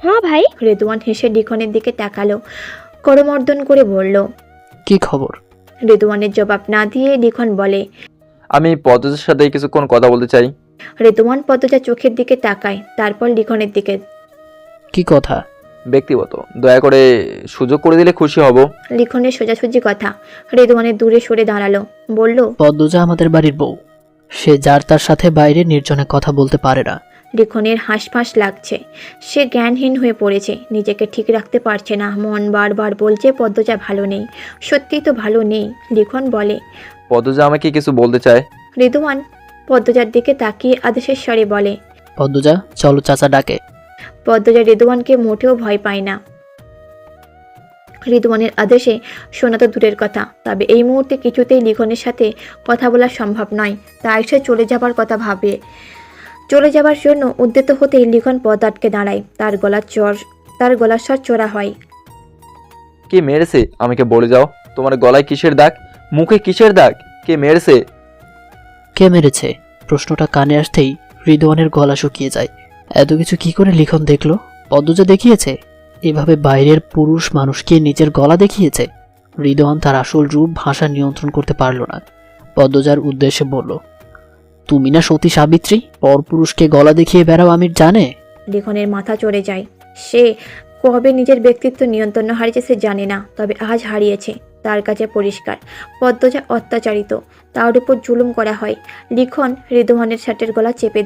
হ্যাঁ ভাই। রেদওয়ান হেসে লিখনের দিকে তাকালো, করমর্দন করে বলল, কি খবর? রেদওয়ানের জবাব না দিয়ে লিখন বলে, আমি পদ্মজার সাথে কিছুক্ষণ কথা বলতে চাই। রেদওয়ান পদ্মজা চোখের দিকে তাকায়, তারপর লিখনের দিকে। কি কথা? ব্যক্তিগত, দয়া করে সুযোগ করে দিলে খুশি হব। লিখনের সোজাসুজি কথা। রেদওয়ানের দূরে সরে দাঁড়ালো, বলল, পদ্মজা আমাদের বাড়ির বউ, সে যার তার সাথে বাইরে নির্জনে কথা বলতে পারে না। লিখনের হাঁসফাঁস লাগছে। সে জ্ঞানহীন হয়ে পড়েছে, নিজেকে ঠিক রাখতে পারছে না। মন বারবার বলছে পদ্মজা ভালো নেই। সত্যিই তো ভালো নেই। লিখন বলে, পদ্মজা আমাকে কিছু বলতে চায়। রেদওয়ান পদ্মজার দিকে তাকিয়ে আদেশের স্বরে বলে, পদ্মজা চলো, চাচা ডাকে। পদ্মজা রেদওয়ানকে মোটেও ভয় পায় না। রেদওয়ানের আদেশে শোনা তো দূরের কথা, তবে এই মুহূর্তে কিছুতেই লিখনের সাথে কথা বলা সম্ভব নয়। তাই সে চলে যাবার কথা ভাবে। চলে যাবার জন্য উদ্যত হতেই লিখন পথ আটকে দাঁড়ায়। তার গলার স্বর চোরা হয়। কে মেরেছে আমাকে বলে যাও। তোমার গলায় কিসের দাগ, মুখে কিসের দাগ, কে মেরেছে? কে মেরেছে? প্রশ্নটা কানে আসতেই রিদওয়ানের গলা শুকিয়ে যায়। এত কিছু কি করে লিখন দেখলো? পদ্মজা দেখিয়েছে? এভাবে বাইরের পুরুষ মানুষকে নিজের গলা দেখিয়েছে? রিদওয়ান তার আসল রূপ ভাষা নিয়ন্ত্রণ করতে পারল না। পদ্মজার উদ্দেশ্যে বলল, তুমি না সতী সাবিত্রী, পরপুরুষকে গলা দেখিয়ে বেড়াও আমির জানে? লিখনের মাথা চড়ে যায়। সে কবে নিজের ব্যক্তিত্ব নিয়ন্ত্রণ হারিয়েছে সে জানে না, তবে আজ হারিয়েছে। তার কাছে পরিষ্কার পদ্মজা অত্যাচারিত, তার উপর জুলুম করা হয়। লিখন রিদওয়ানের শার্টের গলা চেপে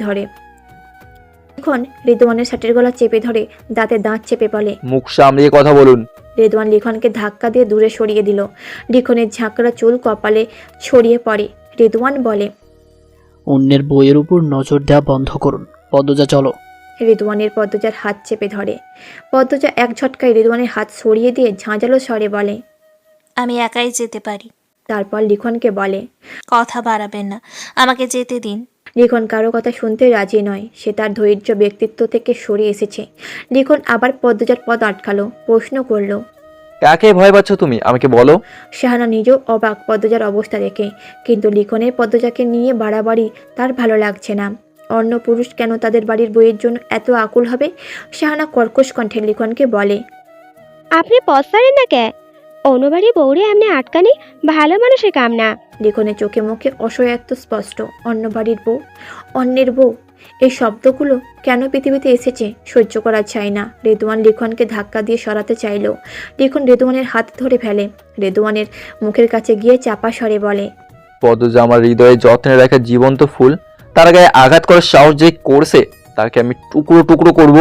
ধরে। দাঁতে দাঁত চেপে বলে, মুখ সামলিয়ে কথা বলুন। রেদওয়ান লিখনকে ধাক্কা দিয়ে দূরে সরিয়ে দিল। লিখনের ঝাঁকড়া চুল কপালে ছড়িয়ে পড়ে। রেদওয়ান বলে, অন্যের বইয়ের উপর নজর দেওয়া বন্ধ করুন। পদ্মজা চলো। রেদওয়ানের পদ্মজার হাত চেপে ধরে। পদ্মজা এক ঝটকায় রেদওয়ানের হাত সরিয়ে দিয়ে ঝাঁঝালো স্বরে বলে, আমি একাই যেতে পারি। তারপর লিখনকে বলে, কথা বাড়াবেন না, আমাকে যেতে দিন। লিখন কারো কথা শুনতে রাজি নয়। সে তার ধৈর্য ব্যক্তিত্ব থেকে সরে এসেছে। লিখন আবার পদ্মজার পথ আটকালো, প্রশ্ন করলো, কাকে ভয় পাচ্ছ তুমি, আমাকে বলো। শাহানা নিজেও অবাক পদ্মজার অবস্থা দেখে, কিন্তু লিখনের পদ্মজাকে নিয়ে বাড়াবাড়ি তার ভালো লাগছে না। অন্য পুরুষ কেন তাদের বাড়ির বইয়ের জন্য এত আকুল হবে? শাহানা কর্কশ কণ্ঠে লিখনকে বলে, আপনি পস্তারেন না কে? অনুবাড়ি বউরে এমনি আটকানি ভালো মানুষের কাম না। লিখনের চোখে মুখে অসহায়ত্ব স্পষ্ট। অন্য বাড়ির বউ, অন্যের বউ, এই শব্দগুলো কেন পৃথিবীতে এসেছে সহ্য করা যায় না। রেদওয়ান লিখনকে ধাক্কা দিয়ে সরাতে চাইল। লিখন রেদওয়ানের হাত ধরে ফেলে। রেদওয়ানের মুখের কাছে গিয়ে চাপা স্বরে বলে, পদ্মজা আমার হৃদয়ে যত্নে রাখা জীবন্ত ফুল, তার গায়ে আঘাত করার সাহস যে করছে তাকে আমি টুকরো টুকরো করব।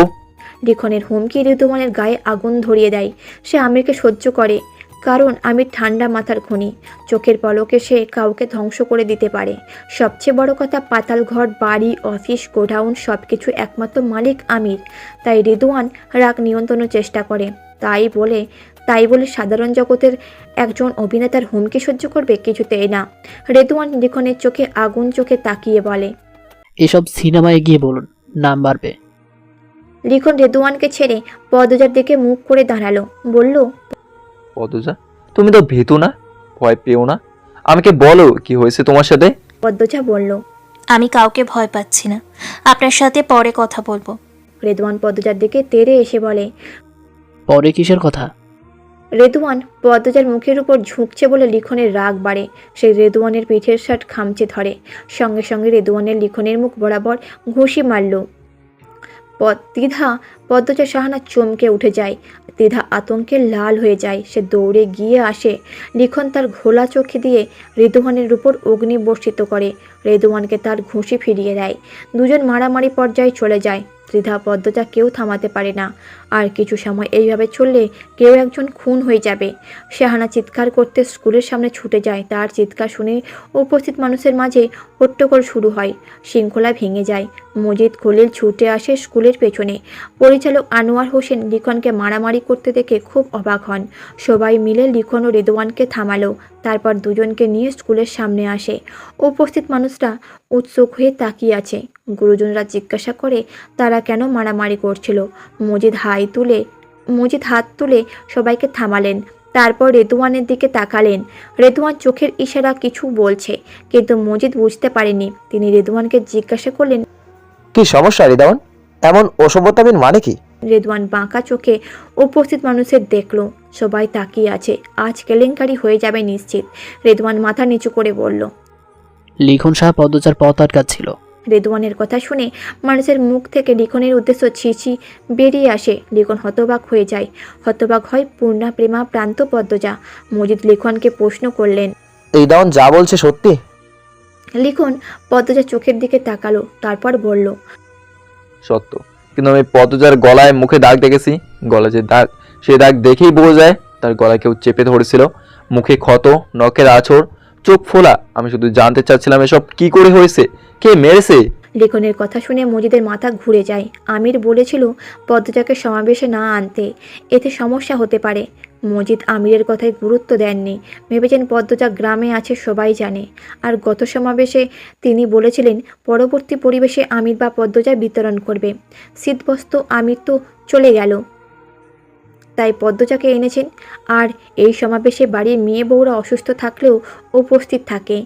লিখনের হুমকি রেদওয়ানের গায়ে আগুন ধরিয়ে দেয়। সে আমিরকে সহ্য করে, কারণ আমির ঠান্ডা মাথার খনি। চোখের পলকে সে কাউকে ধ্বংস করে দিতে পারে। সবচেয়ে বড় কথা, পাতাল ঘর, বাড়ি, অফিস, গোডাউন সব কিছু একমাত্র মালিক আমির। তাই রেদওয়ান রাগ নিয়ন্ত্রণের চেষ্টা করে। তাই বলে সাধারণ জগতের একজন অভিনেতার হুমকি সহ্য করবে? কিছুতেই না। রেদওয়ান লিখনের চোখে আগুন চোখে তাকিয়ে বলে, এসব সিনেমায় গিয়ে বলুন, নাম বাড়বে। লিখন রেদওয়ানকে ছেড়ে পদ্মজার দিকে মুখ করে দাঁড়ালো, বলল, পদ্মজা তুমি তো ভীতু না, ভয় পেও না, আমাকে বলো কি হয়েছে তোমার সাথে। পদ্মজা বলল, আমি কাউকে ভয় পাচ্ছি না, আপনার সাথে পরে কথা বলবো। রেদওয়ান পদ্মজার দিকে তেড়ে এসে বলে, পরে কিসের কথা? রেদওয়ান পদ্মজার মুখের উপর ঝুঁকছে বলে লিখনের রাগ বাড়ে। সে রেদওয়ানের পিঠের শার্ট খামচে ধরে। সঙ্গে সঙ্গে রেদওয়ানের লিখনের মুখ বরাবর ঘুষি মারল। পদ্মজা শাহানা চমকে উঠে যায়। দ্বিধা আতঙ্কে লাল হয়ে যায়। সে দৌড়ে গিয়ে আসে। লিখন তার ঘোলা চোখে দিয়ে রেদওয়ানের উপর অগ্নি বর্ষিত করে। রেদওয়ানকে তার ঘুষি ফিরিয়ে দেয়। দুজন মারামারি পর্যায়ে চলে যায়। দ্বিধা পদ্মজা কেউ থামাতে পারে না। আর কিছু সময় এইভাবে চললে কেউ একজন খুন হয়ে যাবে। শাহানা চিৎকার করতে স্কুলের সামনে ছুটে যায়। তার চিৎকার শুনে উপস্থিত মানুষের মাঝে হট্টগোল শুরু হয়। শৃঙ্খলা ভেঙে যায়। মজিদ খলিল ছুটে আসে স্কুলের পেছনে। পরিচালক আনোয়ার হোসেন লিখনকে মারামারি করতে দেখে খুব অবাক হন। সবাই মিলে লিখন ও রেদওয়ানকে থামালো। তারপর দুজনকে নিয়ে স্কুলের সামনে আসে। উপস্থিত মানুষরা উৎসুক হয়ে তাকিয়ে আছে। গুরুজনরা জিজ্ঞাসা করে তারা কেন মারামারি করছিল। মজিদ হাত তুলে সবাইকে থামালেন। তারপর রেদওয়ানের দিকে তাকালেন। রেদওয়ান চোখের ইশারা কিছু বলছে, কিন্তু মজিদ বুঝতে পারেনি। তিনি রেদওয়ানকে জিজ্ঞাসা করলেন, কি সমস্যা রেদওয়ান? এমন অসভ্যতামির মানে কি? রেদওয়ান বাঁকা চোখে উপস্থিত মানুষের দেখলো। সবাই তাকিয়ে আছে। আজ কেলেঙ্কারি হয়ে যাবে নিশ্চিত। রেদওয়ান মাথা নিচু করে বলল, লিখন সাহেব পদ্মজার পথ আটকাচ্ছিল। রেদওয়ানের কথা শুনে মানুষের মুখ থেকে লিখনের উদ্দেশ্য ছিছি বেরিয়ে আসে। লিখন হতবাক হয়ে যায়। হতবাক হয় পূর্ণা, প্রেমা, প্রান্ত, পদ্মজা। মজিদ লিখনকে প্রশ্ন করলেন, রেদওয়ান যা বলছে সত্যি? লিখন পদ্মজা চোখের দিকে তাকালো, তারপর বলল, সত্য, কিন্তু আমি পদ্মজার গলায় মুখে দাগ দেখেছি। গলায় যে দাগ, সেই দাগ দেখেই বোঝা যায় তার গলায় কেউ চেপে ধরেছিল। মুখে ক্ষত, নখের আঁচড়, চোখ ফোলা। আমি শুধু জানতে চাচ্ছিলাম এসব কি করে হয়েছে, কে মেরেছে। লিখনের কথা শুনে মজিদের মাথা ঘুরে যায়। আমির বলেছিল পদ্মজাকে সমাবেশে না আনতে, এতে সমস্যা হতে পারে। মজিদ আমিরের কথায় গুরুত্ব দেননি। ভেবেছেন পদ্মজা গ্রামে আছে, সবাই জানে। আর গত সমাবেশে তিনি বলেছিলেন পরবর্তী পরিবেশে আমির বা পদ্মজা বিতরণ করবে। শীতবস্ত্র আমির তো চলে গেল, তাই পদ্মজাকে এনেছেন। আর এই সমাবেশে বাড়ির মেয়ে বউরা অসুস্থ থাকলেও উপস্থিত থাকে।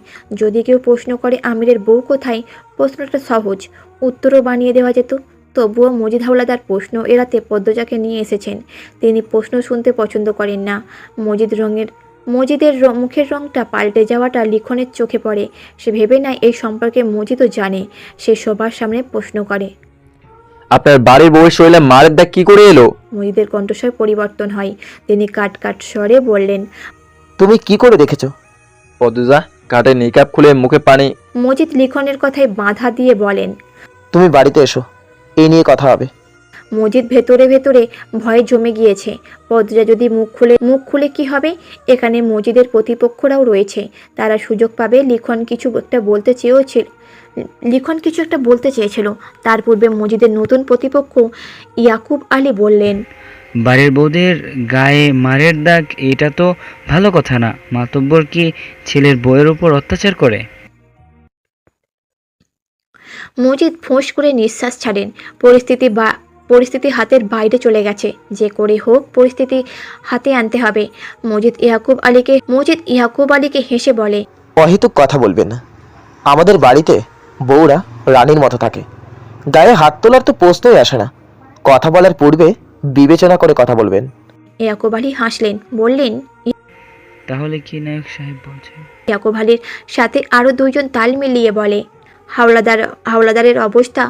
যদি কেউ প্রশ্ন করে আমিরের বউ কোথায়, প্রশ্নটা সহজ, উত্তরও বানিয়ে দেওয়া যেত। তবুও মজিদ হাওলাদার প্রশ্ন এড়াতে পদ্মজাকে নিয়ে এসেছেন। তিনি প্রশ্ন শুনতে পছন্দ করেন না। মজিদ মজিদের মুখের রংটা পাল্টে যাওয়াটা লিখনের চোখে পড়ে। সে ভেবে নেয় এই সম্পর্কে মজিদও জানে। সে সবার সামনে প্রশ্ন করে, আপনার বাড়ির বউয়ের শরীরে মারের দাগ কি করে এলো? মজিদের কণ্ঠস্বর পরিবর্তন হয়। তিনি কাট কাট স্বরে বললেন, তুমি কি করে দেখেছো? পদ্মজা কাটে নিকাব খুলে মুখে পানি। মজিদ লিখনের কথায় বাধা দিয়ে বলেন, তুমি বাড়িতে এসো, এই নিয়ে কথা হবে। মজিদ ভেতরে ভেতরে ভয়ে জমে গিয়েছে। পদ্মজা যদি মুখ খুলে কি হবে? এখানে মজিদের প্রতিপক্ষরাও রয়েছে, তারা সুযোগ পাবে। লিখন কিছু একটা বলতে চেয়েছিল। তার পূর্বে মজিদের নতুন প্রতিপক্ষ ইয়াকুব আলী বললেন, বাড়ির বউদের গায়ে মারের দাগ, এটা তো ভালো কথা না। মাতব্বর কি ছেলের বউয়ের উপর অত্যাচার করে? মজিদ ফোঁস করে নিঃশ্বাস ছাড়েন। পরিস্থিতি হাতের বাইরে চলে গেছে। যে করে হোক পরিস্থিতি হাতে আনতে হবে। মজিদ ইয়াকুব আলীকে হেসে বলে, অহেতুক কথা বলবেন না। আমাদের বাড়িতে বউরা রানীর মতো থাকে, গায়ে হাত তোলার তো প্রশ্নই আসে না। কথা বলার পূর্বে বিবেচনা করে কথা বলবেন। ইয়াকুব আলী হাসলেন, বললেন, তাহলে কি নায়ক সাহেব বলছেন? ইয়াকুব আলীর সাথে আরও দুইজন তাল মিলিয়ে বলে, হাওলাদারের অবস্থা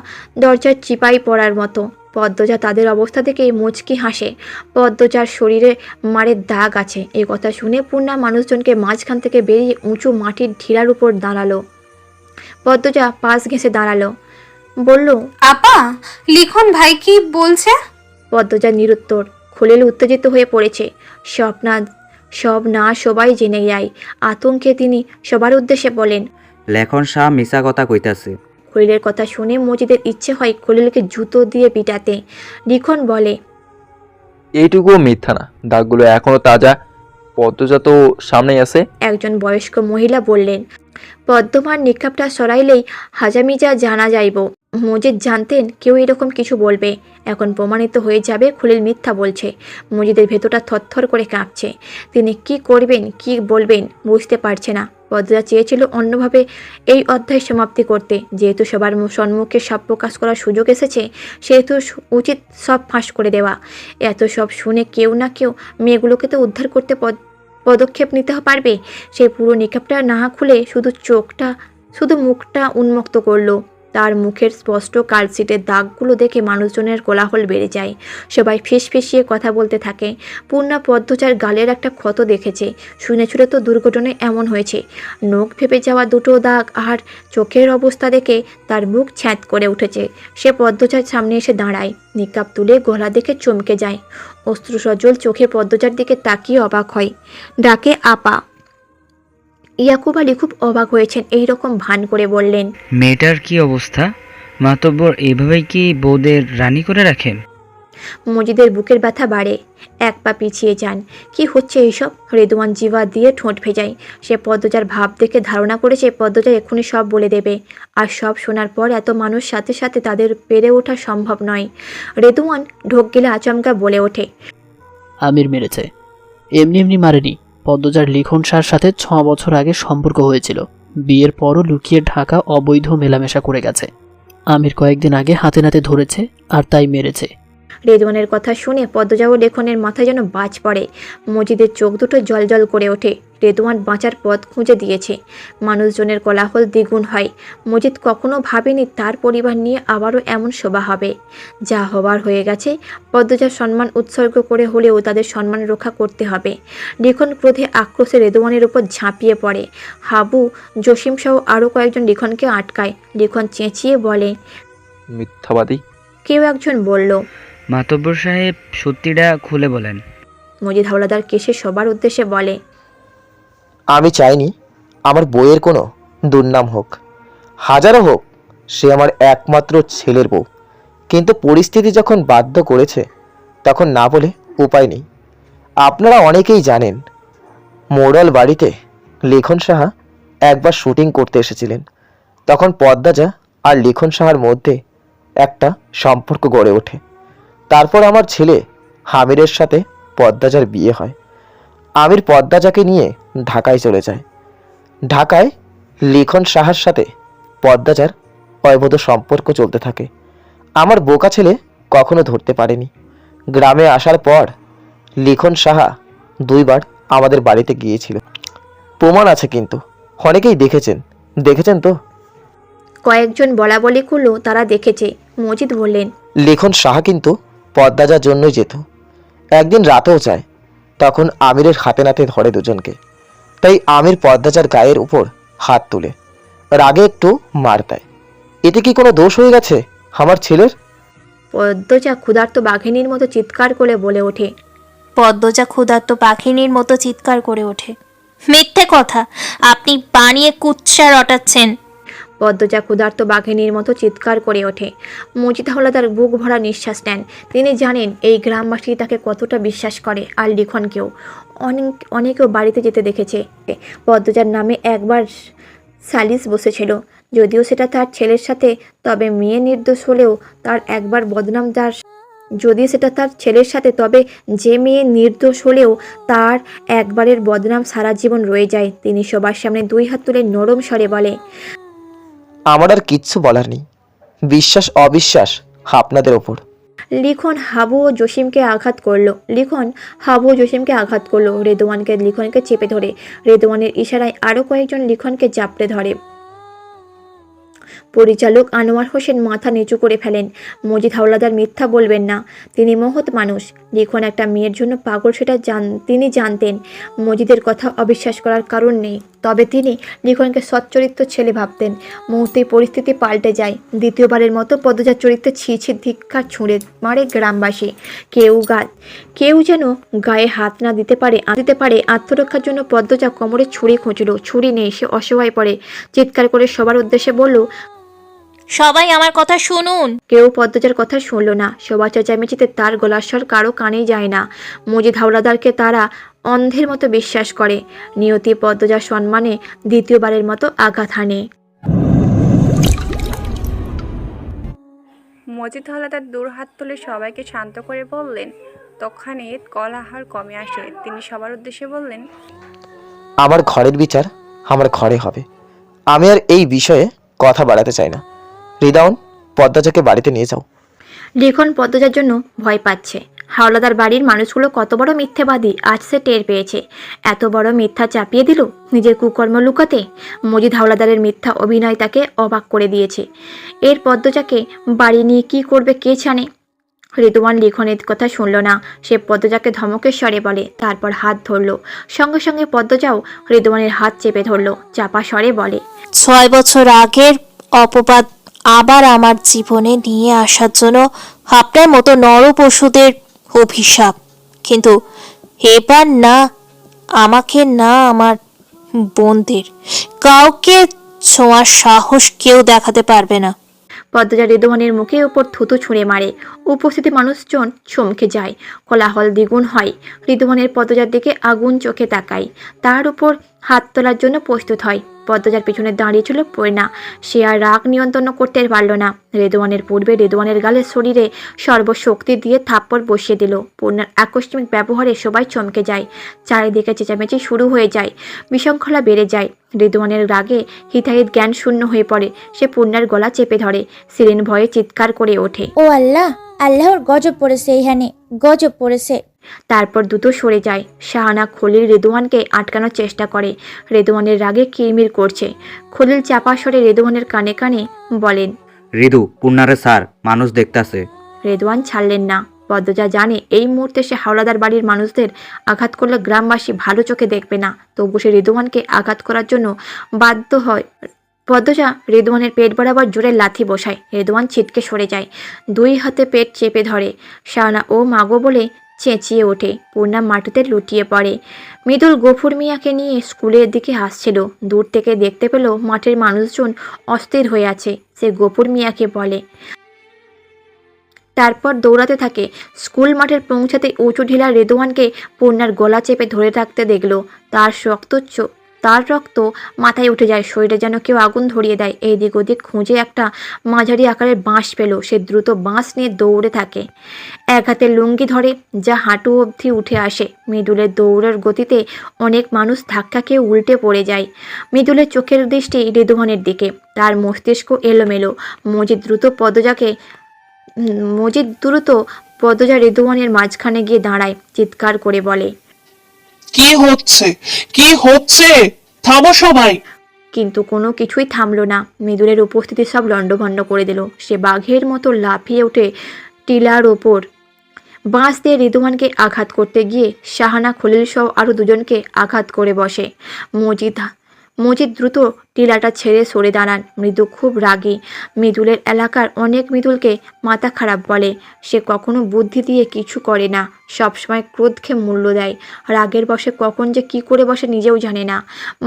দরজার চিপাই পড়ার মতো। পদ্মজা তাদের অবস্থা দেখে মুচকি হাসে। পদ্মজার শরীরে মারের দাগ আছে। এই কথা শুনে পূর্ণা মানুষজনকে মাঝখান থেকে বেরিয়ে উঁচু মাটির ঢিলার উপর দাঁড়ালো। পদ্মজা পাশ ঘেঁষে দাঁড়ালো, বলল, আপা, লিখন ভাই কি বলছে? পদ্মজা নিরুত্তর। খলিল উত্তেজিত হয়ে পড়েছে। সব না সবাই জেনে যায়। আতঙ্কে তিনি সবার উদ্দেশ্যে বলেন, লেখন শাহ মিশা কথা কইতাছে। খলিলের কথা শুনে মজিদের ইচ্ছে হয় খলিলকে জুতো দিয়ে পিটাতে। লিখন বলে, এইটুকুও মিথ্যা না, দাগগুলো এখনো তাজা। পদ্মজা তো সামনেই আছে। একজন বয়স্ক মহিলা বললেন, পদ্মমার নিকাবটা সরাইলেই হাজামিজা জানা যাইব। মজিদ জানতেন কেউ এরকম কিছু বলবে। এখন প্রমাণিত হয়ে যাবে খলিল মিথ্যা বলছে। মজিদের ভেতরটা থরথর করে কাঁপছে। তিনি কি করবেন, কি বলবেন বুঝতে পারছে না। পদ্মজা চেয়েছিল অন্যভাবে এই অধ্যায় সমাপ্তি করতে। যেহেতু সবার সম্মুখে সব প্রকাশ করার সুযোগ এসেছে, সেহেতু উচিত সব ফাঁস করে দেওয়া। এত সব শুনে কেউ না কেউ মেয়েগুলোকে তো উদ্ধার করতে পদক্ষেপ নিতে পারবে। সেই পুরো নিকাবটা না খুলে শুধু মুখটা উন্মুক্ত করলো। তার মুখের স্পষ্ট কালশিটের দাগগুলো দেখে মানুষজনের কোলাহল বেড়ে যায়। সবাই ফিসফিসিয়ে কথা বলতে থাকে। পূর্ণা পদ্মজার গালের একটা ক্ষত দেখেছে। শুনেছিল তো দুর্ঘটনায় এমন হয়েছে। নখ ভেপে যাওয়া দুটো দাগ আর চোখের অবস্থা দেখে তার মুখ ছ্যাঁত করে উঠেছে। সে পদ্মজার সামনে এসে দাঁড়ায়। নিকাব তুলে গলা দেখে চমকে যায়। অশ্রুসজল চোখে পদ্মজার দিকে তাকিয়ে অবাক হয়। ডাকে, আপা। ইয়াকুব আলী খুব অবাক হয়েছেন। এইরকম ভান করে বললেন, মেয়েটার কি অবস্থা? মাতব্বর এইভাবেই কি বউদের রানী করে রাখেন? মজিদের বুকের ব্যথা বাড়ে। এক পা পিছিয়ে যান। কি হচ্ছে এইসব? রেদওয়ান জিভা দিয়ে ঠোঁট ভেজায়। সে পদ্মজার ভাব দেখে ধারণা করেছে পদ্মজা এক্ষুনি সব বলে দেবে। আর সব শোনার পর এত মানুষ সাথে সাথে তাদের পেরে ওঠা সম্ভব নয়। রেদওয়ান ঢোক গেলে আচমকা বলে ওঠে, আমির মেরেছে। এমনি এমনি মারেনি। পদ্মজার লিখন শাহর সাথে 6 বছর আগে সম্পর্ক হয়েছিল। বিয়ের পরও লুকিয়ে ঢাকা অবৈধ মেলামেশা করে গেছে। আমির কয়েকদিন আগে হাতে নাতে ধরেছে আর তাই মেরেছে। রেদওয়ানের কথা শুনে পদ্মজা ও লেখনের মাথায় যেন বাজ পড়ে। মজিদের চোখ দুটো জলজল করে ওঠে। রেদওয়ান বাঁচার পথ খুঁজে দিয়েছে। মানুষজনের কোলাহল দ্বিগুণ হয়। মজিদ কখনো ভাবেনি তার পরিবার নিয়ে আবারও এমন সভা হবে। যা হবার হয়ে গেছে। পদ্মজার সম্মান উৎসর্গ করে হলেও তাদের সম্মান রক্ষা করতে হবে। লিখন ক্রোধে আক্রোশে রেদওয়ানের উপর ঝাঁপিয়ে পড়ে। হাবু, জসিম সহ আরও কয়েকজন লিখনকে আটকায়। লিখন চেঁচিয়ে বলে, মিথ্যাবাদী। কেউ একজন বলল, মাতব্বর সাহেব সত্যিটা খুলে বলেন। মজিদ হাওলাদার কেসে সবার উদ্দেশ্যে বলে, আমি চাইনি আমার বউয়ের কোনো দুর্নাম হোক, হাজারও হোক। সে আমার একমাত্র ছেলের বউ। কিন্তু পরিস্থিতি যখন বাধ্য করেছে, তখন না বলে উপায় নেই। আপনারা অনেকেই জানেন, মোড়ল বাড়িতে লিখন সাহা একবার শুটিং করতে এসেছিলেন। তখন পদ্মজা আর লিখন সাহার মধ্যে একটা সম্পর্ক গড়ে ওঠে। তারপর আমার ছেলে হামিরের সাথে পদ্মজার বিয়ে হয়। আমির পদ্মজাকে নিয়ে ঢাকায় চলে যায়। ঢাকায় লিখন সাহার সাথে পদ্মজার অবৈধ সম্পর্ক চলতে থাকে। আমার বোকা ছেলে কখনো ধরতে পারেনি। গ্রামে আসার পর লিখন সাহা 2 বার আমাদের বাড়িতে গিয়েছিল। প্রমাণ আছে কিন্তু, অনেকেই দেখেছেন তো। কয়েকজন বলা বলি করলো তারা দেখেছে। মজিদ বললেন, লিখন সাহা কিন্তু পদ্মাজার জন্যই যেত। একদিন রাতেও যায়, তখন আমিরের হাতে নাতে ধরে দুজনকে। তাই আমির পদ্মাজার গায়ের উপর হাত তুলে রাগে একটু মার দেয়। এতে কি কোনো দোষ হয়ে গেছে আমার ছেলের? পদ্মজা ক্ষুধার্ত বাঘিনীর মতো চিৎকার করে বলে ওঠে। পদ্মজা ক্ষুধার্ত পাখিনীর মতো চিৎকার করে ওঠে, মিথ্যে কথা, আপনি বানিয়ে কুৎসা রটাচ্ছেন। পদ্মজা ক্ষুধার্ত বাঘিনীর মতো চিৎকার করে ওঠে। মজিদ হাওলাদার বুক ভরা নিঃশ্বাস নেন। তিনি জানেন এই গ্রামবাসী তাকে কতটা বিশ্বাস করে। আর লিখনকেও অনেকেও বাড়িতে যেতে দেখেছে। পদ্মজার নামে একবার সালিস বসেছিল, যদিও সেটা তার ছেলের সাথে, তবে মেয়ে নির্দোষ হলেও তার একবার বদনাম যদি সেটা তার ছেলের সাথে, তবে যে মেয়ে নির্দোষ হলেও তার একবারের বদনাম সারা জীবন রয়ে যায়। তিনি সবার সামনে দুই হাত তুলে নরম স্বরে বলে, আমার আর কিচ্ছু বলার নেই। বিশ্বাস অবিশ্বাস আপনাদের ওপর। লিখন হাবু ও জসিমকে আঘাত করলো। লিখনকে চেপে ধরে রেদওয়ানের ইশারায় আরও কয়েকজন লিখনকে জাপড়ে ধরে। পরিচালক আনোয়ার হোসেন মাথা নিচু করে ফেলেন। মজিদ হাওলাদার মিথ্যা বলবেন না, তিনি মহৎ মানুষ। লিখন একটা মেয়ের জন্য পাগল, সেটা তিনি জানতেন। মজিদের কথা অবিশ্বাস করার কারণ নেই, তবে তিনি লিখনকে সচ্চরিত্র ছেলে ভাবতেন। মুহূর্তেই পরিস্থিতি পাল্টে যায়। দ্বিতীয়বারের মতো পদ্মজার চরিত্রে ছি ধিক্কার ছুঁড়ে মারে গ্রামবাসী। কেউ যেন গায়ে হাত না দিতে পারে। আত্মরক্ষার জন্য পদ্মজা কোমরে ছুরি খুঁজল। ছুরি নেই, সে অসহায় পড়ে চিৎকার করে সবার উদ্দেশ্যে বলল, সবাই আমার কথা শুনুন। কেউ পদ্মজার কথা শুনল না। সবার চেঁচামেচিতে তার গলার স্বর কারো কানেই যায় না। মজিদ হাওলাদারকে তারা অন্ধের মতো বিশ্বাস করে। নিয়তি পদ্মজার সম্মানে দ্বিতীয়বারের মতো আঘাত হানে। মজিদ হাওলাদার দূর হাত তুলে সবাইকে শান্ত করে বললেন। তখনই কলাহার কমে আসে। তিনি সবার উদ্দেশ্যে বললেন, আমার ঘরের বিচার আমার ঘরে হবে। আমি আর এই বিষয়ে কথা বাড়াতে চাই না। রিদাউন, পদ্মাজাকে বাড়িতে নিয়ে যাও। লিখন পদ্মজার জন্য ভয় পাচ্ছে। হাওলাদার বাড়ির মানুষগুলো কত বড় মিথ্যেবাদী আজ সে টের পেয়েছে। এত বড় মিথ্যা চাপিয়ে দিল নিজের কুকর্ম লুকাতে। মজিদ হাওলাদারের মিথ্যা অভিনয় তাকে অবাক করে দিয়েছে। এর পদ্মজাকে বাড়ি নিয়ে কি করবে কে জানে। রেদওয়ান লিখনের কথা শুনল না। সে পদ্মজাকে ধমকের স্বরে বলে, তারপর হাত ধরল। সঙ্গে সঙ্গে পদ্মজাও রেদওয়ানের হাত চেপে ধরল। চাপা স্বরে বলে, 6 বছর আগের অপবাদ আবার আমার জীবনে নিয়ে আসার জন্য আপনার মতো নরপশুদের অভিশাপ। কিন্তু এবার না আমাকে, না আমার বোনদের, কাউকে ছোঁয়ার সাহস কেউ দেখাতে পারবে না। পদ্মজা রেদওয়ানের মুখে উপর থুতু ছুঁড়ে মারে। উপস্থিত মানুষজন চমকে যায়। কোলাহল দ্বিগুণ হয়। রেদওয়ানের পদ্মজার দিকে আগুন চোখে তাকায়। তার উপর হাত তোলার জন্য প্রস্তুত হয়। পদ্মজার পিছনে দাঁড়িয়েছিল পূর্ণা। সে আর রাগ নিয়ন্ত্রণ করতে পারল না। রেদওয়ানের পূর্বে রেদওয়ানের গালে শরীরে সর্বশক্তি দিয়ে থাপ্পড় বসিয়ে দিল। পূর্ণার আকস্মিক ব্যবহারে সবাই চমকে যায়। চারিদিকে চেঁচামেচি শুরু হয়ে যায়। বিশৃঙ্খলা বেড়ে যায়। রেদওয়ানের রাগে হিতাহিত জ্ঞান শূন্য হয়ে পড়ে। সে পূর্ণার গলা চেপে ধরে। সিরিন ভয়ে চিৎকার করে ওঠে, ও আল্লাহ, আল্লাহর গজব পড়েছে, এইখানে গজব পড়েছে। তারপর দ্রুত সরে যায়। শাহানা খলিল রেদওয়ানকে আটকানোর চেষ্টা করে। রেদওয়ানের রাগে কিরমির করছে। খলিল চাপা স্বরে রেদওয়ানের কানে কানে বলেন, রিদু, পূর্ণারে স্যার, মানুষ দেখতাছে। রেদওয়ান ছাড়লেন না। পদ্মজা জানে এই মুহূর্তে সে হাওলাদার বাড়ির মানুষদের আঘাত করলে গ্রামবাসী ভালো চোখে দেখবে না। তবু সে রেদওয়ানকে আঘাত করার জন্য বাধ্য হয়। পদ্মজা রেদওয়ানের পেট বরাবর জোরে লাথি বসায়। রেদওয়ান ছিটকে সরে যায়। দুই হাতে পেট চেপে ধরে। শাহানা ও মাগো বলে চেঁচিয়ে ওঠে। পূর্ণা মাটিতে লুটিয়ে পড়ে। মৃদুল গফুর মিয়াকে নিয়ে স্কুলের দিকে আসছিল। দূর থেকে দেখতে পেল মাঠের মানুষজন অস্থির হয়ে আছে। সে গফুর মিয়াকে বলে, তারপর দৌড়াতে থাকে। স্কুল মাঠের পৌঁছাতে উঁচু ঢিলা রেদওয়ানকে পূর্ণার গলা চেপে ধরে রাখতে দেখল। তার রক্ত মাথায় উঠে যায়। শরীরে যেন কেউ আগুন ধরিয়ে দেয়। এদিক ওদিক খুঁজে একটা মাঝারি আকারের বাঁশ পেল। সে দ্রুত বাঁশ নিয়ে দৌড়ে থাকে। এক হাতে লুঙ্গি ধরে, যা হাঁটু অবধি উঠে আসে। মৃদুলের দৌড়ের গতিতে অনেক মানুষ ধাক্কা খেয়ে উল্টে পড়ে যায়। মৃদুলের চোখের দৃষ্টি রেদওয়ানের দিকে। তার মস্তিষ্ক এলোমেলো। মজিদ দ্রুত পদ্মজা রেদওয়ানের মাঝখানে গিয়ে দাঁড়ায়। চিৎকার করে বলে, কি হচ্ছে কি হচ্ছে? থামো সবাই। কিন্তু কোনো কিছুই থামলো না। মৃদুলের উপস্থিতি সব লণ্ডভণ্ড করে দিল। সে বাঘের মতো লাফিয়ে উঠে টিলার ওপর বাঁশ দিয়ে রিদওয়ানকে আঘাত করতে গিয়ে শাহানা খলিল সহ আরও দুজনকে আঘাত করে বসে। মজিদ দ্রুত টিলাটা ছেড়ে সরে দাঁড়ান। মৃদু খুব রাগী। মৃদুলের এলাকার অনেক মৃদুলকে মাথা খারাপ বলে। সে কখনো বুদ্ধি দিয়ে কিছু করে না, সবসময় ক্রোধকে মূল্য দেয়। রাগের বশে কখন যে কি করে বসে নিজেও জানে না।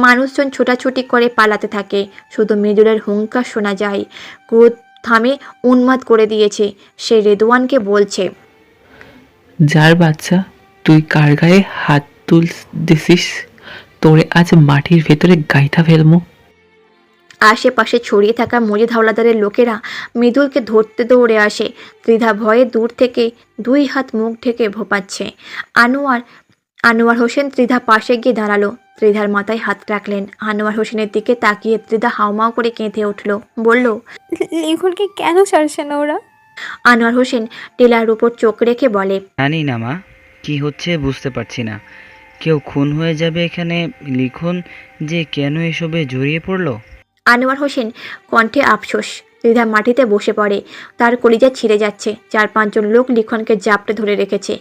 মানুষজন ছোটাছুটি করে পালাতে থাকে, শুধু মৃদুলের হুঙ্কার শোনা যায়। ক্রোধ থামে, উন্মাদ করে দিয়েছে। সে রেদওয়ানকে বলছে, যার বাচ্চা, তুই কার গায়ে হাত দিছিস? তোরে আজ মাটির ভেতরে গাইথা ফেলমু। আশেপাশে ছড়িয়ে থাকা মজিদ হাওলাদারের লোকেরা মৃদুলকে ধরতে দৌড়ে আসে। ত্রিধা ভয়ে দূর থেকে 2 হাত মুখ ঢেকে ভোপাচ্ছে। আনোয়ার হোসেন ত্রিধা পাশে গিয়ে দাঁড়ালো। ত্রিধার মাথায় হাত রাখলেন। আনোয়ার হোসেনের দিকে তাকিয়ে ত্রিধা হাউমাউ করে কেঁদে উঠল, বলল, লিখনকে কেন ছাড়ছে না ওরা? আনোয়ার হোসেন টেলার উপর চোখ রেখে বলে, জানি না মা, কি হচ্ছে বুঝতে পারছি না। কেউ খুন হয়ে যাবে এখানে, লিখন যে কেন এসবে জড়িয়ে পড়লো? আনোয়ার হোসেন কণ্ঠে আফসোস। ত্রিধা মাটিতে বসে পড়ে, তার কলিজা ছিঁড়ে যাচ্ছে। 4-5 জন লোক লিখনকে জাপটে ধরে রেখেছে।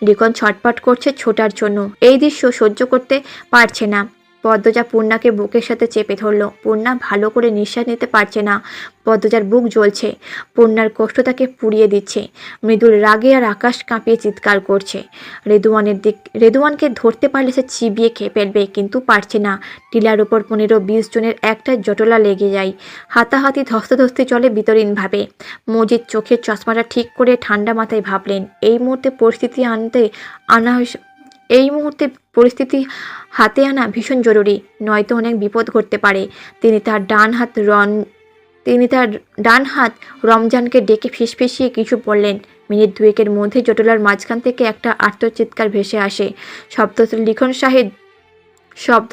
লিখন ছটপট করছে ছোটার জন্য। এই দৃশ্য সহ্য করতে পারছে না। পদ্মজা পূর্ণাকে বুকের সাথে চেপে ধরল। পূর্ণা ভালো করে নিঃশ্বাস নিতে পারছে না। পদ্মজার বুক জ্বলছে। পূর্ণার কষ্ট তাকে পুড়িয়ে দিচ্ছে। মৃদুল রাগে আর আকাশ কাঁপিয়ে চিৎকার করছে। রেদওয়ানকে ধরতে পারলে সে চিবিয়ে খেয়ে ফেলবে, কিন্তু পারছে না। টিলার ওপর 15-20 জনের একটা জটলা লেগে যায়। হাতাহাতি ধস্তাধস্তি চলে বিতরীণভাবে। মজিদ চোখের চশমাটা ঠিক করে ঠান্ডা মাথায় ভাবলেন, এই মুহূর্তে পরিস্থিতি হাতে আনা ভীষণ জরুরি, নয়তো অনেক বিপদ ঘটতে পারে। তিনি তার ডান হাত রমজানকে ডেকে ফিসফিসিয়ে কিছু বললেন। মিনিট 2-এর মধ্যে জটলার মাঝখান থেকে একটা আর্তচিৎকার ভেসে আসে। শব্দ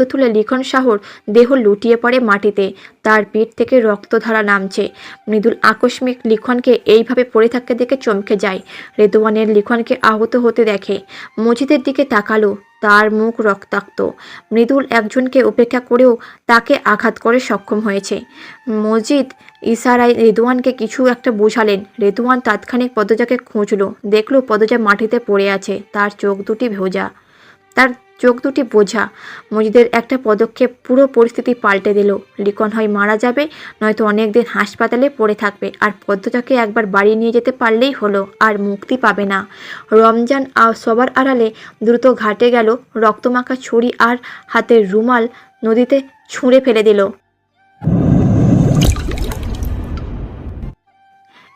তুলে লিখন শাহর দেহ লুটিয়ে পড়ে মাটিতে। তার পিঠ থেকে রক্তধারা নামছে। মৃদুল আকস্মিক লিখনকে এইভাবে পড়ে থাকতে দেখে চমকে যায়। রেদওয়ানের লিখনকে আহত হতে দেখে। মজিদের দিকে তাকালো, তার মুখ রক্তাক্ত। মৃদুল একজনকে উপেক্ষা করেও তাকে আঘাত করে সক্ষম হয়েছে। মজিদ ইশারায় রেদওয়ানকে কিছু একটা বোঝালেন। রেদওয়ান তাৎক্ষণিক পদ্মজাকে খুঁজলো, দেখলো পদ্মজা মাটিতে পড়ে আছে। তার চোখ দুটি বোঝা। মজিদের একটা পদক্ষেপ পুরো পরিস্থিতি পাল্টে দিল। লিখন হয় মারা যাবে, নয়তো অনেক দিন হাসপাতালে পড়ে থাকবে। আর পদ্মজাকে একবার বাড়ি নিয়ে যেতে পারলেই হলো, আর মুক্তি পাবে না। রমজান সবার আড়ালে দ্রুত ঘাটে গেল। রক্তমাখা ছুরি আর হাতের রুমাল নদীতে ছুঁড়ে ফেলে দিল।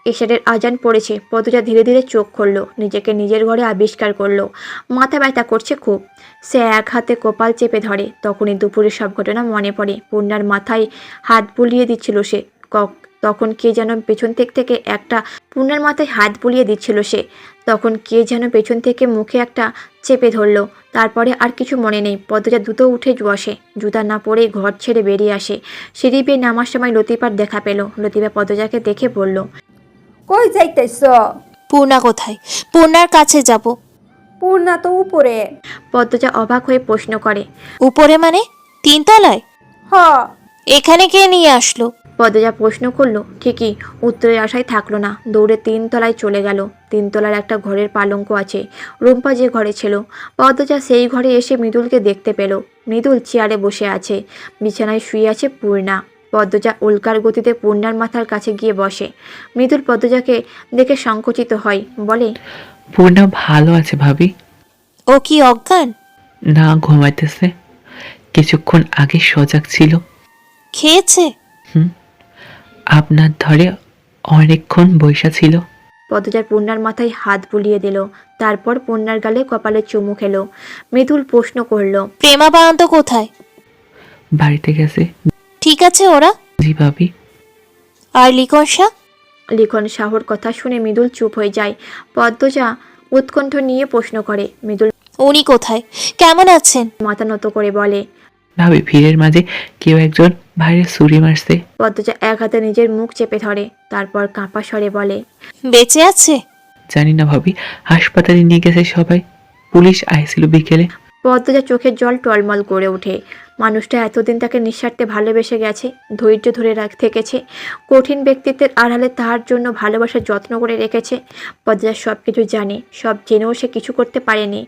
এশারের আজান পড়েছে। পদ্মজা ধীরে ধীরে চোখ খুলল। নিজেকে নিজের ঘরে আবিষ্কার করলো। মাথা ব্যথা করছে খুব। সে এক হাতে কপাল চেপে ধরে। তখনই দুপুরের সব ঘটনা মনে পড়ে। পূর্ণার মাথায় হাত বুলিয়ে দিচ্ছিল সে। তখন কে যেন পেছন থেকে পূর্ণার মাথায় হাত বুলিয়ে দিচ্ছিল সে। তখন কে যেন পেছন থেকে মুখে একটা চেপে ধরলো। তারপরে আর কিছু মনে নেই। পদ্মজা দ্রুত উঠে বসে। জুতা না পরেই ঘর ছেড়ে বেরিয়ে আসে। সিঁড়ি বেয়ে নামার সময় লতিফার দেখা পেল। লতিফা পদ্মজাকে দেখে বলল, কই যাইতেছ? পূর্ণা কোথায়? পূর্ণার কাছে যাব। পূর্ণা তো উপরে। পদ্মজা অবাক হয়ে প্রশ্ন করে, উপরে মানে 3 তলায়? হ। এখানে কে নিয়ে আসলো? পদ্মজা প্রশ্ন করলো। ঠিকই উত্তরের আশায় থাকলো না। দৌড়ে 3 তলায় চলে গেল। 3 তলার একটা ঘরের পালঙ্ক আছে। রুম্পা যে ঘরে ছিল। পদ্মজা সেই ঘরে এসে মৃদুলকে দেখতে পেল। মৃদুল চেয়ারে বসে আছে। বিছানায় শুয়ে আছে পূর্ণা। পদ্মজা উল্কার গতিতে পূর্ণার মাথার কাছে গিয়ে বসে। মৃদুল পদ্মজাকে দেখে সংকুচিত হয়, বলে, পূর্ণা ভালো আছে ভাবি। ও কি অজ্ঞান? না, ঘুমাইতেছে। কিছুক্ষণ আগে সজাগ ছিল। খেয়েছে? আপনার ধরে অনেকক্ষণ বৈশা ছিল। পদ্মজার পূর্ণার মাথায় হাত বুলিয়ে দিল। তারপর পূর্ণার গালে কপালে চুমু খেলো। মৃদুল প্রশ্ন করলো, প্রেমা বারান্ত কোথায়? বাড়িতে গেছে। ঠিক আছে ওরা? জি ভাবি। আর লিখন শাহ? লিখন শাহর কথা শুনে মৃদুল চুপ হয়ে যায়। পদ্মজা উৎকণ্ঠ নিয়ে প্রশ্ন করে, মৃদুল উনি কোথায়? কেমন আছেন? মাথা নত করে বলে, ভাবি ভিড়ের মাঝে কেউ একজন বাইরে ছুরি মারছে। পদ্মজা এক হাতে নিজের মুখ চেপে ধরে। তারপর কাঁপা স্বরে বলে, বেঁচে আছে? জানি না ভাবি, হাসপাতালে নিয়ে গেছে সবাই। পুলিশ আইছিল বিকেলে। পদ্মজা চোখের জল টলমল করে ওঠে। মানুষটা এতদিন তাকে নিঃস্বার্থে ভালোবেসে গেছে, ধৈর্য ধরে থেকেছে, কঠিন ব্যক্তিত্বের আড়ালে তার জন্য ভালোবাসার যত্ন করে রেখেছে। পদ্মজা সব কিছু জানে, সব জেনেও সে কিছু করতে পারেনি।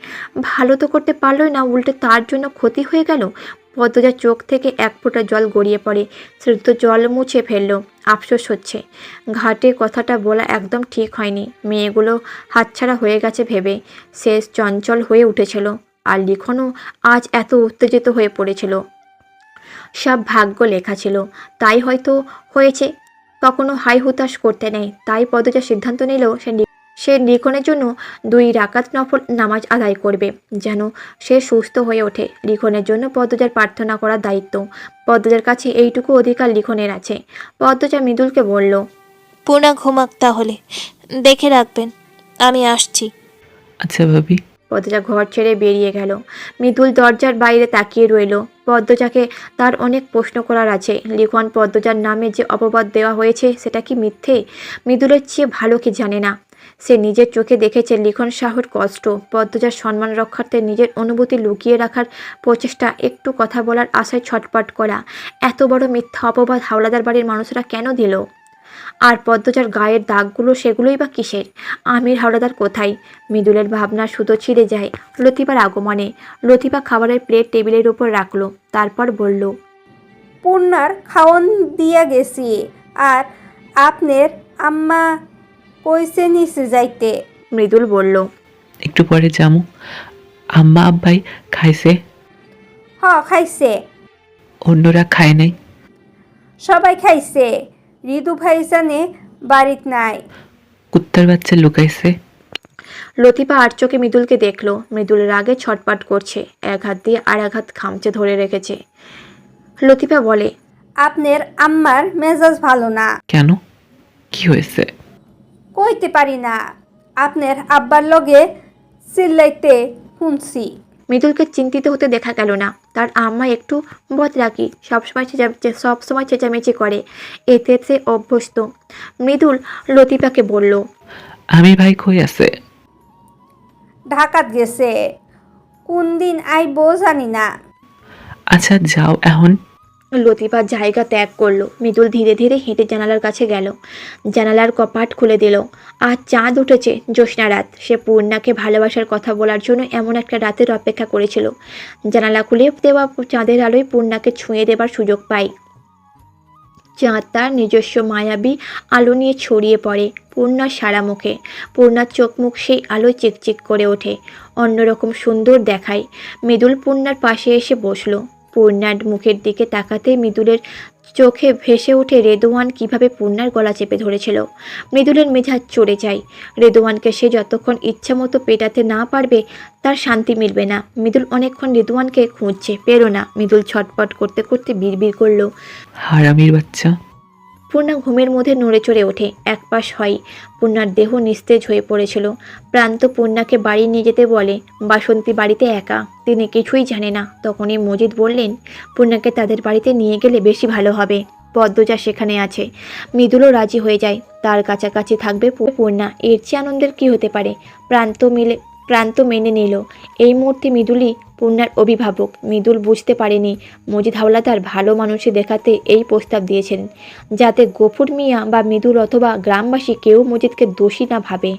ভালো তো করতে পারলই না, উল্টে তার জন্য ক্ষতি হয়ে গেল। পদ্মজার চোখ থেকে এক ফোঁটা জল গড়িয়ে পড়ে। সে তো জল মুছে ফেললো। আফসোস হচ্ছে, ঘাটে কথাটা বলা একদম ঠিক হয়নি। মেয়েগুলো হাতছাড়া হয়ে গেছে ভেবে সে চঞ্চল হয়ে উঠেছিল। আর লিখনও আজ এত উত্তেজিত হয়ে পড়েছিল। সব ভাগ্য লেখা ছিল, তাই হয়তো হয়েছে। কখনো হাই হুতাশ করতে নেই। তাই পদ্মজা সিদ্ধান্ত নিল সে লিখনের জন্য 2 রাকাত নফল নামাজ আদায় করবে, যেন সে সুস্থ হয়ে ওঠে। লিখনের জন্য পদ্মজার প্রার্থনা করার দায়িত্ব। পদ্মজার কাছে এইটুকু অধিকার লিখনের আছে। পদ্মজা মৃদুলকে বলল, পূর্ণা ঘুমাক তাহলে, দেখে রাখবেন, আমি আসছি। আচ্ছা ভাবি। পদ্মজা ঘর ছেড়ে বেরিয়ে গেল। মৃদুল দরজার বাইরে তাকিয়ে রইল। পদ্মজাকে তার অনেক প্রশ্ন করার আছে। লিখন পদ্মজার নামে যে অপবাদ দেওয়া হয়েছে সেটা কি মিথ্যে? মৃদুলের চেয়ে ভালো কি জানে না। সে নিজের চোখে দেখেছে লিখন শাহর কষ্ট, পদ্মজার সম্মান রক্ষার্থে নিজের অনুভূতি লুকিয়ে রাখার প্রচেষ্টা, একটু কথা বলার আশায় ছটপট করা। এত বড় মিথ্যা অপবাদ হাওলাদার বাড়ির মানুষরা কেন দিল? আর পদ্মজার গায়ের দাগগুলো, সেগুলোই বা কিসের? আমির হাওলাদার কোথায়? মৃদুলের ভাবনা সুতো ছিঁড়ে যায় লতিফার আগমনে। লতিফা খাবারের প্লেট টেবিলের উপর রাখলো, তারপর বলল, পূর্ণার খাওয়ন দিয়া গেছি, আর আপনার আম্মা কইছে নিচে যাইতে। মৃদুল বলল, একটু পরে যামু। আম্মা আব্বাই খাইছে? খাইছে। অন্যরা খায় নাই? সবাই খাইছে। ঋতু ভাইজানে বাড়িত নাই। কুত্তার বাচ্চা লুকাইছে। লতিফা আর চোখে মৃদুলকে দেখলো। মৃদুল রাগে ছটপট করছে, এক হাত দিয়ে আর এক হাত খামচে ধরে রেখেছে। লতিফা বলে, আপনার আম্মার মেজাজ ভালো না। কেন, কি হয়েছে? কইতে পারি না, আপনার আব্বার লগে চিল্লাইতে শুনছি। মৃদুলকে চিন্তিত হতে দেখা গেল না। তার আম্মা একটু বদরাগী, সবসময় চেঁচামেচি করে, এতে সে অভ্যস্ত। মৃদুল লতিফাকে বলল, আমি ভাই কই আছে? ঢাকাত গেছে, কোন দিন আইবো জানি না। আচ্ছা যাও এখন। লতিফা জায়গা ত্যাগ করলো। মৃদুল ধীরে ধীরে হেঁটে জানালার কাছে গেল। জানালার কপাট খুলে দিল। আজ চাঁদ উঠেছে, জ্যোৎস্না রাত। সে পূর্ণাকে ভালোবাসার কথা বলার জন্য এমন একটা রাতের অপেক্ষা করেছিল। জানালা খুলে দেওয়া চাঁদের আলোয় পূর্ণাকে ছুঁয়ে দেবার সুযোগ পায়। চাঁদ তার নিজস্ব মায়াবী আলো নিয়ে ছড়িয়ে পড়ে পূর্ণার সারা মুখে। পূর্ণার চোখ মুখ সেই আলোয় চিকচিক করে ওঠে, অন্যরকম সুন্দর দেখায়। মৃদুল পূর্ণার পাশে এসে বসলো। পূর্ণার মুখের দিকে তাকাতে মৃদুলের চোখে ভেসে ওঠে রেদোয়ান কিভাবে পূর্ণার গলা চেপে ধরেছিল। মৃদুলের মেজাজ চড়ে যায়। রেদোয়ানকে সে যতক্ষণ ইচ্ছা মতো পেটাতে না পারবে তার শান্তি মিলবে না। মৃদুল অনেকক্ষণ রেদোয়ানকে খুঁজছে, পেরো না। মৃদুল ছটপট করতে করতে বিড়বিড় করলো, হারামির বাচ্চা। পূর্ণা ঘুমের মধ্যে নড়ে চড়ে ওঠে, একপাশ হয়। পূর্ণার দেহ নিস্তেজ হয়ে পড়েছিল। প্রান্ত পূর্ণাকে বাড়ি নিয়ে যেতে বলে। বাসন্তী বাড়িতে একা, তিনি কিছুই জানে না। তখনই মজিদ বললেন, পূর্ণাকে তাদের বাড়িতে নিয়ে গেলে বেশি ভালো হবে, পদ্মজা সেখানে আছে। মৃদুলও রাজি হয়ে যায়, তার কাছাকাছি থাকবে পূর্ণা। এর চেয়ে আনন্দের কী হতে পারে? প্রান্ত মেনে নিল। এই মুহূর্তে মৃদুলই পূর্ণার অভিভাবক। মৃদুল বুঝতে পারেনি মজিদ হাওলাদার ভালো মানুষে দেখাতে এই প্রস্তাব দিয়েছেন, যাতে গফুর মিয়া বা মৃদুল অথবা গ্রামবাসী কেউ মজিদকে দোষী না ভাবে।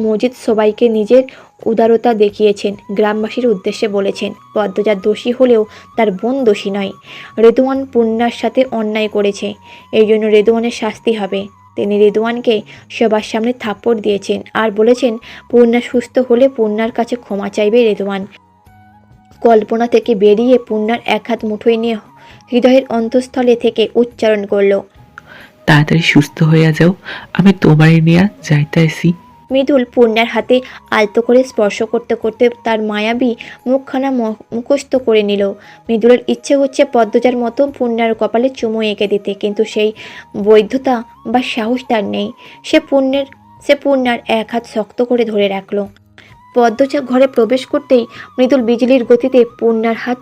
মজিদ সবাইকে নিজের উদারতা দেখিয়েছেন, গ্রামবাসীর উদ্দেশ্যে বলেছেন, পদ্মজা দোষী হলেও তার বোন দোষী নয়। রেদোয়ান পূর্ণার সাথে অন্যায় করেছে, এই জন্য রেদোয়ানের শাস্তি হবে। তিনি রেদোয়ানকে সবার সামনে থাপ্পড় দিয়েছেন আর বলেছেন, পূর্ণা সুস্থ হলে পূর্ণার কাছে ক্ষমা চাইবে রেদোয়ান। কল্পনা থেকে বেরিয়ে পূর্ণার এক হাত মুঠোয় নিয়ে হৃদয়ের অন্তঃস্থলে থেকে উচ্চারণ করল, তাড়াতাড়ি সুস্থ হইয়া যাও, আমি তোমারই নিয়ে যাইতেছি। মৃদুল পূর্ণার হাতে আলতো করে স্পর্শ করতে করতে তার মায়াবী মুখখানা মুখস্থ করে নিল। মৃদুলের ইচ্ছে হচ্ছে পদ্মজার মতো পূর্ণার কপালে চুমু এঁকে দিতে, কিন্তু সেই বৈধতা বা সাহস তার নেই। সে পূর্ণার এক হাত শক্ত করে ধরে রাখল। পদ্মজা ঘরে প্রবেশ করতেই মৃদুল বিজলির গতিতে পূর্ণার হাত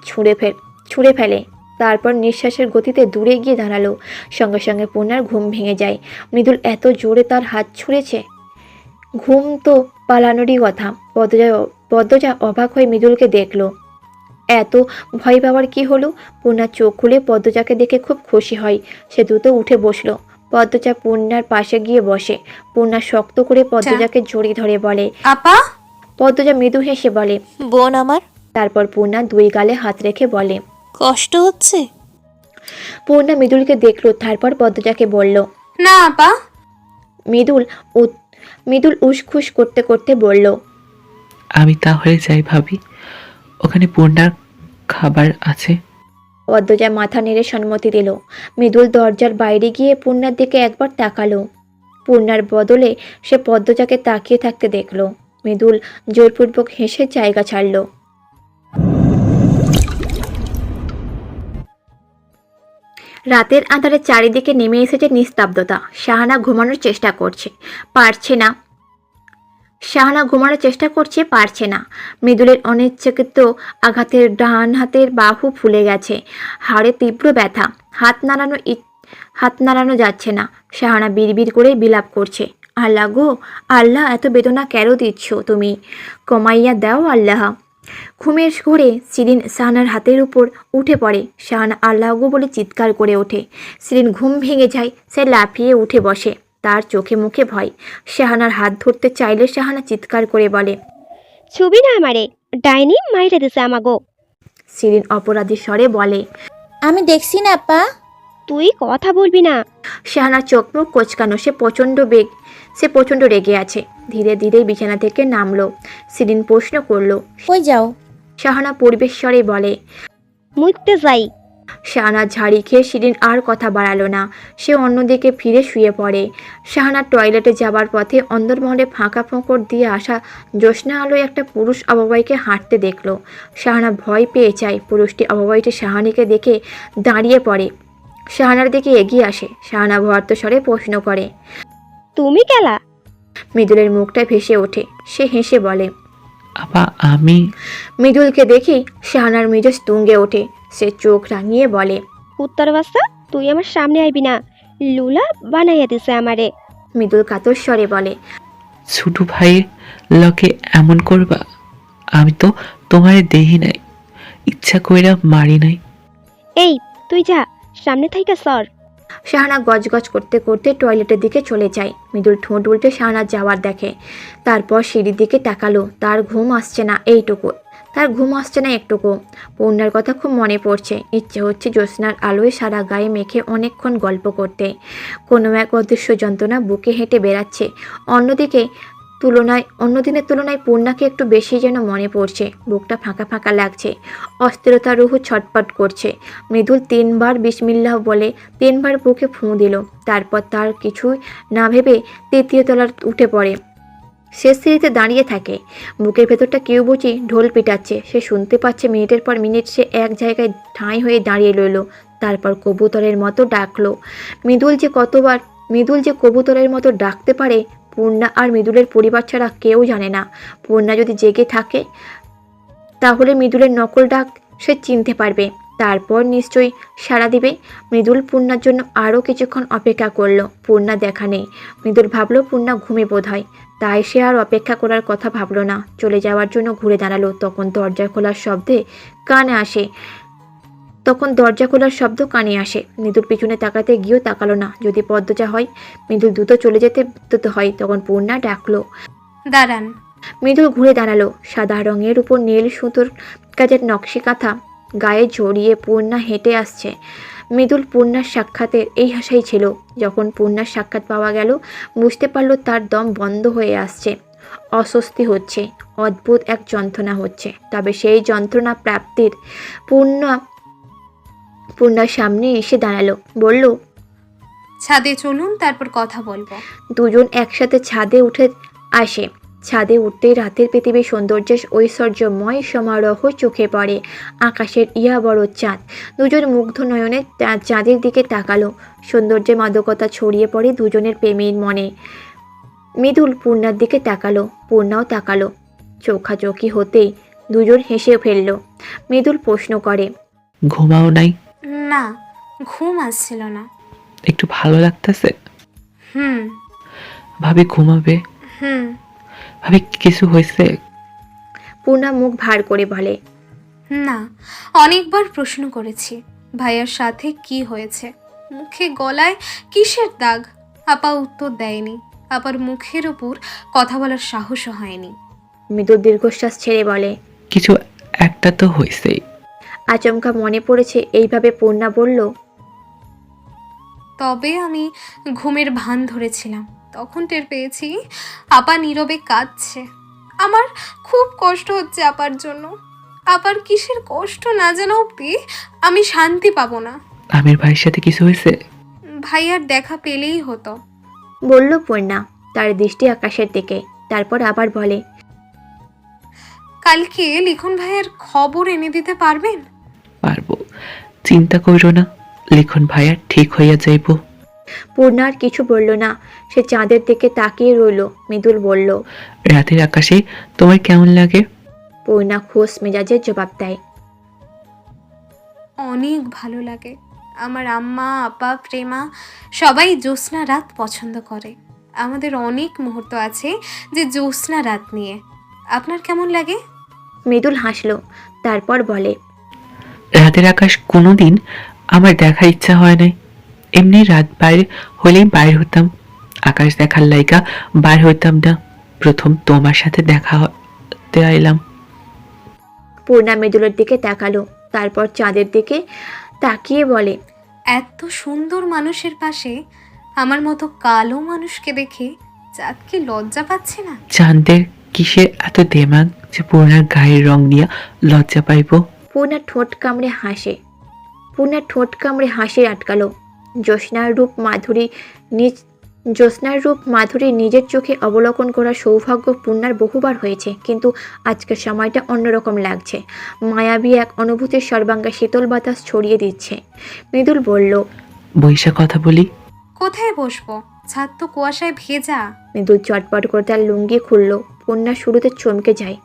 ছুঁড়ে ফেলে। তারপর নিঃশ্বাসের গতিতে দূরে গিয়ে দাঁড়ালো। সঙ্গে সঙ্গে পূর্ণার ঘুম ভেঙে যায়। মৃদুল এত জোরে তার হাত ছুঁড়েছে, ঘুম তো পালানোরই কথা। পদ্মজা অবাক হয়ে মৃদুলকে দেখল। এত ভয় পাওয়ার কি হলো? পূর্ণা চোখ খুলে পদ্মজাকে দেখে খুব খুশি হয়। সে দ্রুত উঠে বসলো। পদ্মজা পূর্ণার পাশে গিয়ে বসে। পূর্ণা শক্ত করে পদ্মজাকে জড়িয়ে ধরে বলে, আপা। পদ্মজা মৃদু হেসে বলে, বোন আমার। তারপর পূর্ণা দুই গালে হাত রেখে বলে, কষ্ট হচ্ছে? পূর্ণা মৃদুলকে দেখলো, তারপর পদ্মজাকে বলল, না আপা। মৃদুল উসখুস করতে করতে বলল, আমি তাহলে যাই ভাবি, ওখানে পূর্ণার খাবার আছে। পদ্মজা মাথা নেড়ে সম্মতি দিল। মৃদুল দরজার বাইরে গিয়ে পূর্ণার দিকে একবার তাকালো। পূর্ণার বদলে সে পদ্মজাকে তাকিয়ে থাকতে দেখলো। মৃদুল জোরপূর্বক হেসে জায়গা ছাড়ল। রাতের আঁধারে চারিদিকে নেমে এসেছে নিস্তব্ধতা। শাহানা ঘুমানোর চেষ্টা করছে, পারছে না। মৃদুলের অনিচ্ছাকৃত আঘাতের ডান হাতের বাহু ফুলে গেছে, হাড়ে তীব্র ব্যথা, হাত নাড়ানো যাচ্ছে না। শাহানা বিড়বিড় করে বিলাপ করছে, আল্লাহ গো আল্লাহ, এত বেদনা কেন দিচ্ছ তুমি? কমাইয়া দাও আল্লাহ। ঘুমের ঘোরে সিরিন শাহানার হাতের উপর উঠে পড়ে। শাহানা আল্লাহ গো বলে চিৎকার করে ওঠে। সিরিন ঘুম ভেঙে যায়, সে লাফিয়ে উঠে বসে। তার চোখে মুখে ভয়। শাহানার হাত ধরতে চাইলে শাহানা চিৎকার করে বলে, ছবি না আমারে, ডাইনি মাইরে দিছে আমাগো। সিরিন অপরাধী স্বরে বলে, আমি দেখছি না আপা। তুই কথা বলবি না। শাহানার চোখ মুখ কোচকানো, সে প্রচণ্ড রেগে আছে। ধীরে ধীরে বিছানা থেকে নামলো। সিরিন প্রশ্ন করলো, কই যাও? শাহানা পরিবেশস্বরে বলে, মুইতে যাই। শাহানা ঝাড়ি খেয়ে সিরিন আর কথা বাড়ালো না। সে অন্যদিকে ফিরে শুয়ে পড়ে। শাহানা টয়লেটে যাবার পথে অন্দরমহলে ফাঁকা ফোঁকর দিয়ে আসা জ্যোৎস্না আলোয় একটা পুরুষ অবয়বকে হাঁটতে দেখলো। শাহানা ভয় পেয়ে যায়। পুরুষটি অবয়বটি শাহানিকে দেখে দাঁড়িয়ে পড়ে। শাহানার দিকে এগিয়ে আসে। শাহানা ভয়ার্ত স্বরে প্রশ্ন করে, তুমি কেলা? মৃদুলের মুখটা ভেসে ওঠে। সে হেসে বলে, আপা আমি। মৃদুলকে দেখেই শাহানার মেজাজ তুঙ্গে ওঠে। সে চোখ রাঙিয়ে বলে, উত্তর বাস্তা, তুই আমার সামনে আইবি না, লুলা বানাইয়া দিছে আমারে। মৃদুল কাতর স্বরে বলে, ছোট ভাইয়ের লকে এমন করবা? আমি তো তোমারে দেহি নাই, ইচ্ছা কইরা মারি নাই। এই তুই যা, সামনে থাইকা সর। শাহানা গজগজ করতে করতে টয়লেটের দিকে চলে যায়। মৃদুল ঠোঁট উল্টে শাহানা যাওয়ার দেখে। তারপর সিঁড়ির দিকে তাকালো। তার ঘুম আসছে না একটুকু। পূর্ণার কথা খুব মনে পড়ছে। ইচ্ছে হচ্ছে জ্যোৎস্নার আলোয় সারা গায়ে মেখে অনেকক্ষণ গল্প করতে। কোনো এক অদৃশ্য যন্ত্রণা বুকে হেঁটে বেড়াচ্ছে। অন্যদিনের তুলনায় পূর্ণাকে একটু বেশি যেন মনে পড়ছে। বুকটা ফাঁকা ফাঁকা লাগছে। অস্থিরতা রুহু ছটপট করছে। মৃদুল 3 বার বিসমিল্লাহ বলে 3 বার বুকে ফুঁ দিল। তারপর তার কিছুই না ভেবে 3য় তলার উঠে পড়ে। সে সিঁড়িতে দাঁড়িয়ে থাকে। বুকের ভেতরটা কেউ বুঝি ঢোল পিটাচ্ছে। সে শুনতে পাচ্ছে মিনিটের পর মিনিট সে এক জায়গায় ঠাঁই হয়ে দাঁড়িয়ে রইল। তারপর কবুতরের মতো ডাকলো। মৃদুল যে কবুতরের মতো ডাকতে পারে পূর্ণা আর মৃদুলের পরিবার ছাড়া কেউ জানে না। পূর্ণা যদি জেগে থাকে তাহলে মৃদুলের নকল ডাক সে চিনতে পারবে। তারপর নিশ্চয়ই সাড়া দিবে। মৃদুল পূর্ণার জন্য আরও কিছুক্ষণ অপেক্ষা করলো। পূর্ণা দেখা নেই। মৃদুল ভাবলো পূর্ণা ঘুমে বোধ হয়, তাই সে আর অপেক্ষা করার কথা ভাবলো না। চলে যাওয়ার জন্য ঘুরে দাঁড়ালো। তখন দরজা খোলার শব্দ কানে আসে। মৃদুল পিছনে তাকাতে গিয়েও তাকালো না। যদি পদ্মজা হয়, মৃদুল দ্রুত চলে যেতে হয়। তখন পূর্ণা ডাকলো, দাঁড়ান। মৃদুল ঘুরে দাঁড়ালো। সাদা রঙের উপর নীল সুতোর কাজের নকশি কাঁথা গায়ে জড়িয়ে পূর্ণা হেঁটে আসছে। মৃদুল পূর্ণার সাক্ষাতের এই আশাই ছিল। যখন পূর্ণার সাক্ষাৎ পাওয়া গেল, বুঝতে পারলো তার দম বন্ধ হয়ে আসছে। অস্বস্তি হচ্ছে, অদ্ভুত এক যন্ত্রণা হচ্ছে। তবে সেই যন্ত্রণা প্রাপ্তির পূর্ণার সামনে এসে দাঁড়ালো। বলল, ছাদে চলুন, তারপর কথা বলবো। দুজন একসাথে ছাদে উঠে আসে। ছাদে উঠতেই রাতের পৃথিবীর সৌন্দর্যের ঐশ্বর্যময় সমারোহ চোখে পড়ে। আকাশের ইয়া বড় চাঁদ। দুজন মুগ্ধ নয়নে চাঁদের দিকে তাকালো। সৌন্দর্যের মাদকতা ছড়িয়ে পড়ে দুজনের প্রেমীর মনে। মৃদুল পূর্ণার দিকে তাকালো, পূর্ণাও তাকালো। চোখাচোখি হতেই দুজন হেসে ফেলল। মৃদুল প্রশ্ন করে, ঘুমাও নাই? না, ঘুম আসছিল না। একটু ভালো লাগতেছে? হুম। ভাবি ঘুমাবে? হুম। ভাবি কিছু হয়েছে? পূর্ণা মুখ ভার করে বলে, না, অনেকবার প্রশ্ন করেছি ভাইয়ার সাথে কি হয়েছে, মুখে গলায় কিসের দাগ। আপা উত্তর দেয়নি, আবার মুখের উপর কথা বলার সাহসও হয়নি। মৃদুল দীর্ঘশ্বাস ছেড়ে বলে, কিছু একটা তো হয়েছেই। আচমকা মনে পড়েছে এইভাবে পূর্ণা বলল। তবে আমি ঘুমের ভান ধরেছিলাম, তখন টের পেয়েছি আপা নীরবে কাঁদছে। আমার খুব কষ্ট হচ্ছে আপার জন্য। আপার কিসের কষ্ট না জানা অব্দি আমি শান্তি পাবো না। আমির ভাইয়ের সাথে কিছু হয়েছে? ভাইয়ার দেখা পেলেই হতো, বলল পূর্ণা, তার দৃষ্টি আকাশের দিকে। তারপর আবার বলে, কালকে লিখন ভাইয়ের খবর এনে দিতে পারবেন? পারবো, চিন্তা করো না, লিখন ভাইয়া ঠিক হইয়া যাইব। পূর্ণা আর কিছু বলল না, সে চাঁদের দিকে তাকিয়ে রইল। মৃদুল বলল, রাতের আকাশে তোমার কেমন লাগে? পূর্ণা খোশ মেজাজের জবাব দেয়, অনেক ভালো লাগে। আমার আম্মা, আপা, প্রেমা সবাই জ্যোৎস্না রাত পছন্দ করে। আমাদের অনেক মুহূর্ত আছে যে জ্যোৎস্না রাত নিয়ে। আপনার কেমন লাগে? মৃদুল হাসলো, তারপর বলে, রাতের আকাশ কোনোদিন আমার দেখার ইচ্ছা হয় নাই। এমনি রাত বাইরে হলেই বাইর হতাম, আকাশ দেখার লাইকা বাইর হইতাম না। প্রথম তোমার সাথে দেখা হতে আইলাম। পূর্ণা মৃদুলের দিকে তাকালো, তারপর চাঁদের দিকে তাকিয়ে বলে, এত সুন্দর মানুষের পাশে আমার মতো কালো মানুষকে দেখে চাঁদ কি লজ্জা পাচ্ছে না? চাঁদের কিসের এত দেমাগ যে পূর্ণার গায়ের রং নিয়ে লজ্জা পাইব? পূর্ণা ঠোঁট কামড়ে হাসি আটকালো। জ্যোৎস্নার রূপ মাধুরী নিজের চোখে অবলোকন করার সৌভাগ্য পূর্ণার বহুবার হয়েছে, কিন্তু আজকের সময়টা অন্যরকম লাগছে। মায়াবী এক অনুভূতির সর্বাঙ্গে শীতল বাতাস ছড়িয়ে দিচ্ছে। মৃদুল বলল, বৈশা কথা বলি। কোথায় বসবো? ছাদ তো কুয়াশায় ভেজা। মৃদুল চটপট করে তার লুঙ্গি খুলল। পূর্ণা শুরুতে চমকে যায়,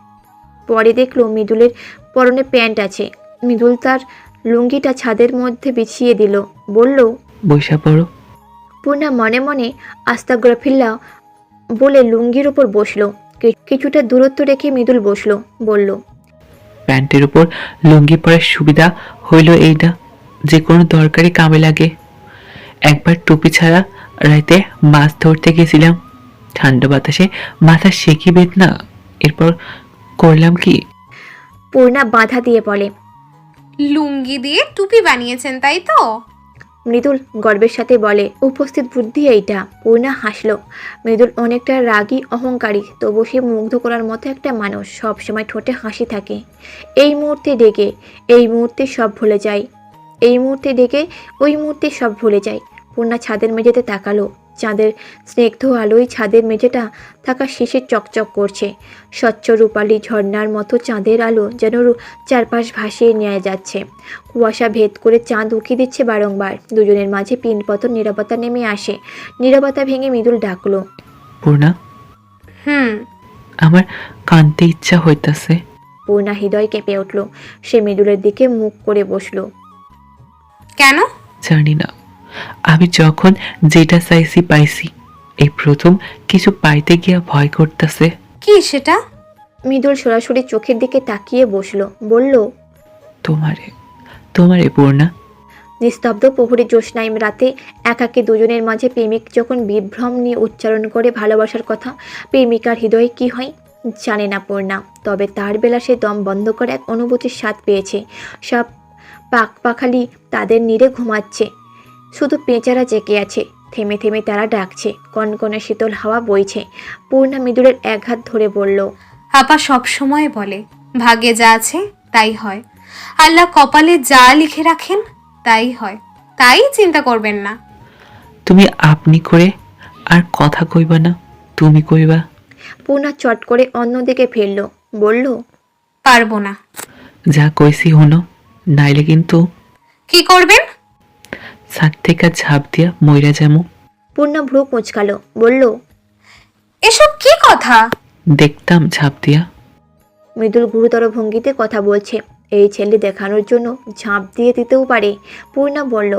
পরে দেখলো মৃদুলের পরনে প্যান্ট আছে। মৃদুল তার লুঙ্গিটা ছাদের মধ্যে বিছিয়ে দিল, বলল, বৈশা পড়ো। পূর্ণা মনে মনে আস্তাগফিরুল্লাহ বলে লুঙ্গির ওপর বসলো। কিছুটা দূরত্ব রেখে মৃদুল বসলো, বলল, প্যান্টের উপর লুঙ্গি পরার সুবিধা হইল এইটা, যে কোনো দরকারি কামে লাগে। একবার টুপি ছাড়া রাতে মাছ ধরতে গেছিলাম, ঠান্ডা বাতাসে মাথা সেকি বেদনা। এরপর করলাম কি? পূর্ণা বাধা দিয়ে বলে, লুঙ্গি দিয়ে টুপি বানিয়েছেন তাই তো? মৃদুল গর্বের সাথে বলে, উপস্থিত বুদ্ধি এইটা। পূর্ণা হাসলো। মৃদুল অনেকটা রাগী, অহংকারী, তবু সে মুগ্ধ করার মতো একটা মানুষ। সবসময় ঠোঁটে হাসি থাকে। এই মুহূর্তে ডেকে এই মুহূর্তে সব ভুলে যায়, এই মুহূর্তে ডেকে ওই মুহূর্তে সব ভুলে যায়। পূর্ণা ছাদের মেঝেতে তাকালো। চাঁদের স্নিগ্ধ আলোয় ছাদের মেঝেটা থাকা শিশির চকচক করছে। স্বচ্ছ রূপালী ঝর্ণার মতো চাঁদের আলো যেন চারপাশ ভাসিয়ে নিয়ে যাচ্ছে। কুয়াশা ভেদ করে চাঁদ উঁকি দিচ্ছে বারংবার। দুজনের মাঝে পিনপতন নীরবতা নেমে আসে। নীরবতা ভেঙে মৃদুল ডাকলো, পূর্ণা, আমার কাঁদতে ইচ্ছা হইতাছে। পূর্ণা হৃদয় কেঁপে উঠল। সে মৃদুলের দিকে মুখ করে বসলো। কেন? জানি না, আমি যখন যেটা চাইছি পাইছি, এই প্রথম কিছু পাইতে গিয়া ভয় করতেছে। কি সেটা? মৃদুল সরাসরি চোখের দিকে তাকিয়ে বসলো, বলল, তোমারে পূর্ণা। নিস্তব্ধ প্রহরী জ্যোৎস্নায় রাতে একাকী দুজনের মাঝে প্রেমিক যখন বিভ্রম নিয়ে উচ্চারণ করে ভালোবাসার কথা, প্রেমিকার হৃদয়ে কি হয় জানে না পূর্ণা। তবে তার বেলা সে দম বন্ধ করে এক অনুভূতির স্বাদ পেয়েছে। সব পাখালি তাদের নীড়ে ঘুমাচ্ছে, শুধু পেঁচারা জেগে আছে। থেমে থেমে তারা ডাকছে, কনকনে শীতল হাওয়া বইছে। পূর্ণা মৃদুলের এক হাত ধরে বলল, আপা সব সময় বলে ভাগ্যে যা আছে তাই হয়, আল্লাহ কপালে যা লিখে রাখেন তাই হয়, তাই চিন্তা করবেন না। তুমি আপনি করে আর কথা কইবা না, তুমি কইবা। পূর্ণা চট করে অন্যদিকে ফিরল, বলল, পারবো না। যা কইছি হনো, নাইলে কিন্তু। কি করবেন? ছাদ থেকে ঝাঁপ দিয়া মইরা যামু। পূর্ণা ভ্রু কুঁচকালো, বলল, এসব কি কথা? দেখতাম ঝাঁপ দিয়া। মৃদুল গুরুতর ভঙ্গিতে কথা বলছে, এই ছেলে দেখানোর জন্য ঝাঁপ দিয়ে দিতেও পারে। পূর্ণা বলল,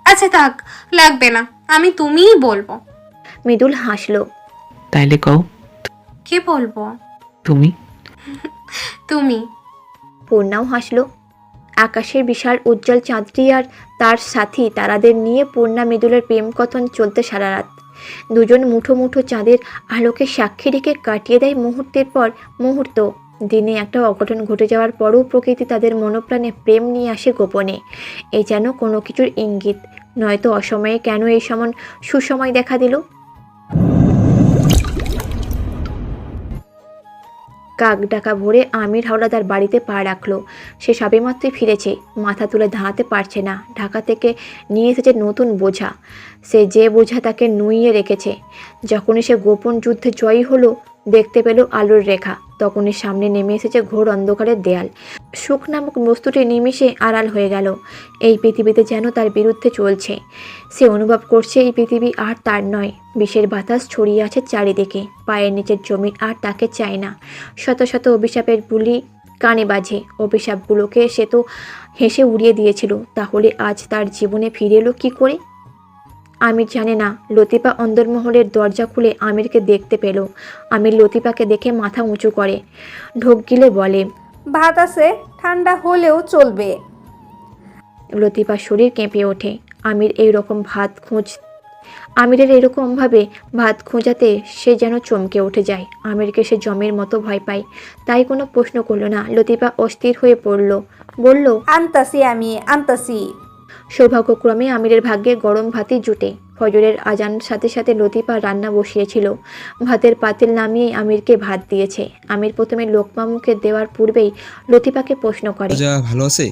আচ্ছা থাক, লাগবে না, আমি তুমিই বলবো। মৃদুল হাসলো, তাইলে কও। কে বলবো? তুমি। তুমি। পূর্ণাও হাসলো। আকাশের বিশাল উজ্জ্বল চাঁদটি আর তার সাথী তারাদের নিয়ে পূর্ণা মৃদুলের প্রেম কথন চলতে সারা রাত। দুজন মুঠো মুঠো চাঁদের আলোকে সাক্ষী রেখে কাটিয়ে দেয় মুহূর্তের পর মুহূর্ত। দিনে একটা অঘটন ঘটে যাওয়ার পরও প্রকৃতি তাদের মনোপ্রাণে প্রেম নিয়ে আসে গোপনে। এ যেন কোনো কিছুর ইঙ্গিত, নয়তো অসময়ে কেন এই সমান সুসময় দেখা দিল। কাক ডাকা ভোরে আমির হাওলাদার বাড়িতে পা রাখলো। সে সবেমাত্রই ফিরেছে, মাথা তুলে দাঁড়াতে পারছে না। ঢাকা থেকে নিয়ে এসেছে নতুন বোঝা। সে যে বোঝা তাকে নুইয়ে রেখেছে। যখনই সে গোপন যুদ্ধে জয়ী হলো, দেখতে পেল আলোর রেখা, তখনই সামনে নেমে এসেছে ঘোর অন্ধকারের দেয়াল। সুখ নামক বস্তুটি নিমিষে আড়াল হয়ে গেল। এই পৃথিবীতে যেন তার বিরুদ্ধে চলছে। সে অনুভব করছে এই পৃথিবী আর তার নয়। বিষের বাতাস ছড়িয়ে আছে চারিদিকে। পায়ের নিচের জমি আর তাকে চায় না। শত শত অভিশাপের বুলি কানে বাজে। অভিশাপগুলোকে সে তো হেসে উড়িয়ে দিয়েছিল, তাহলে আজ তার জীবনে ফিরে এলো কী করে? আমির জানে না। লতিফা অন্দরমহলের দরজা খুলে আমিরকে দেখতে পেল। আমির লতিফাকে দেখে মাথা উঁচু করে, ঢোক গিলে বলে, ভাত আছে, ঠান্ডা হলেও চলবে। লতিফার শরীর কেঁপে ওঠে। আমিরের এরকমভাবে ভাত খোঁজাতে সে যেন চমকে উঠে যায়। আমিরকে সে জমের মতো ভয় পায়, তাই কোনো প্রশ্ন করল না। লতিফা অস্থির হয়ে পড়ল, বলল, আনতাসি। সৌভাগ্যক্রমে আমিরের ভাগ্যে গরম ভাতই জুটে। ফজরের আজান সাথে সাথে লতিফা রান্না বসিয়েছিল। ভাতের পাতিল নামিয়ে আমিরকে ভাত দিয়েছে। আমির প্রথমে লোকমা মুখে দেওয়ার পূর্বেই লতিফাকে প্রশ্ন করে, যা ভালো আছে?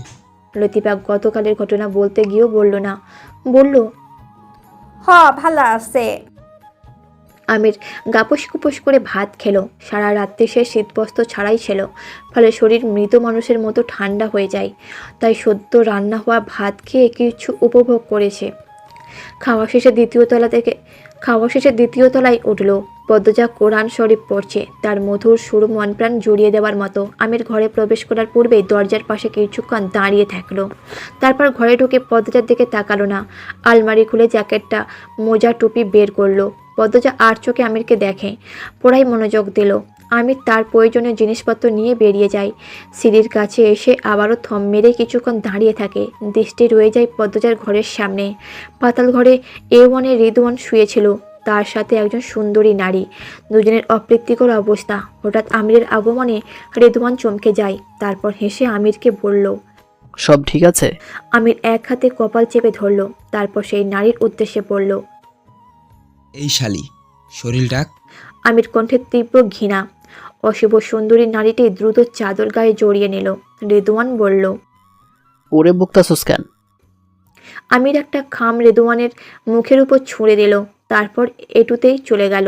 লতিফা গতকালের ঘটনা বলতে গিয়েও বলল না, বলল, ভালো আছে। আমির গাপস কুপস করে ভাত খেলো। সারা রাত্রি সে শীতবস্ত্র ছাড়াই ছিল, ফলে শরীর মৃত মানুষের মতো ঠান্ডা হয়ে যায়। তাই সদ্য রান্না হওয়া ভাত খেয়ে কিছু উপভোগ করেছে। খাওয়া শেষে দ্বিতীয় তলায় উঠল। পদ্মজা কোরআন শরীফ পড়ছে, তার মধুর সুর মন প্রাণ জুড়িয়ে দেওয়ার মতো। আমির ঘরে প্রবেশ করার পূর্বেই দরজার পাশে কিছুক্ষণ দাঁড়িয়ে থাকলো। তারপর ঘরে ঢুকে পদ্মজার দিকে তাকালো না। আলমারি খুলে জ্যাকেটটা, মোজা, টুপি বের করলো। পদ্মজা আর চোখে আমিরকে দেখে, পড়ায় মনোযোগ দিল। আমির তার প্রয়োজনীয় জিনিসপত্র নিয়ে বেরিয়ে যায়। সিঁড়ির কাছে এসে আবারও থম মেরে কিছুক্ষণ দাঁড়িয়ে থাকে। দৃষ্টি রয়ে যায় পদ্মজার ঘরের সামনে। পাতাল ঘরে A1-এ রিদওয়ান শুয়েছিল, তার সাথে একজন সুন্দরী নারী। দুজনের অপ্রীতিকর অবস্থা। হঠাৎ আমিরের আগমনে রিদওয়ান চমকে যায়। তারপর হেসে আমিরকে বলল, সব ঠিক আছে? আমির এক হাতে কপাল চেপে ধরল। তারপর সেই নারীর উদ্দেশ্যে বলল, এই শালি, শরীর ডাক। আমির কণ্ঠে তীব্র ঘৃণা। অশুভ সুন্দরী নারীটি দ্রুত চাদর গায়ে জড়িয়ে নিল। রিদওয়ান বলল, ওরে বকতাছস কেন? আমির একটা খাম রিদওয়ানের মুখের উপর ছুঁড়ে দিল, তারপর এটুতেই চলে গেল।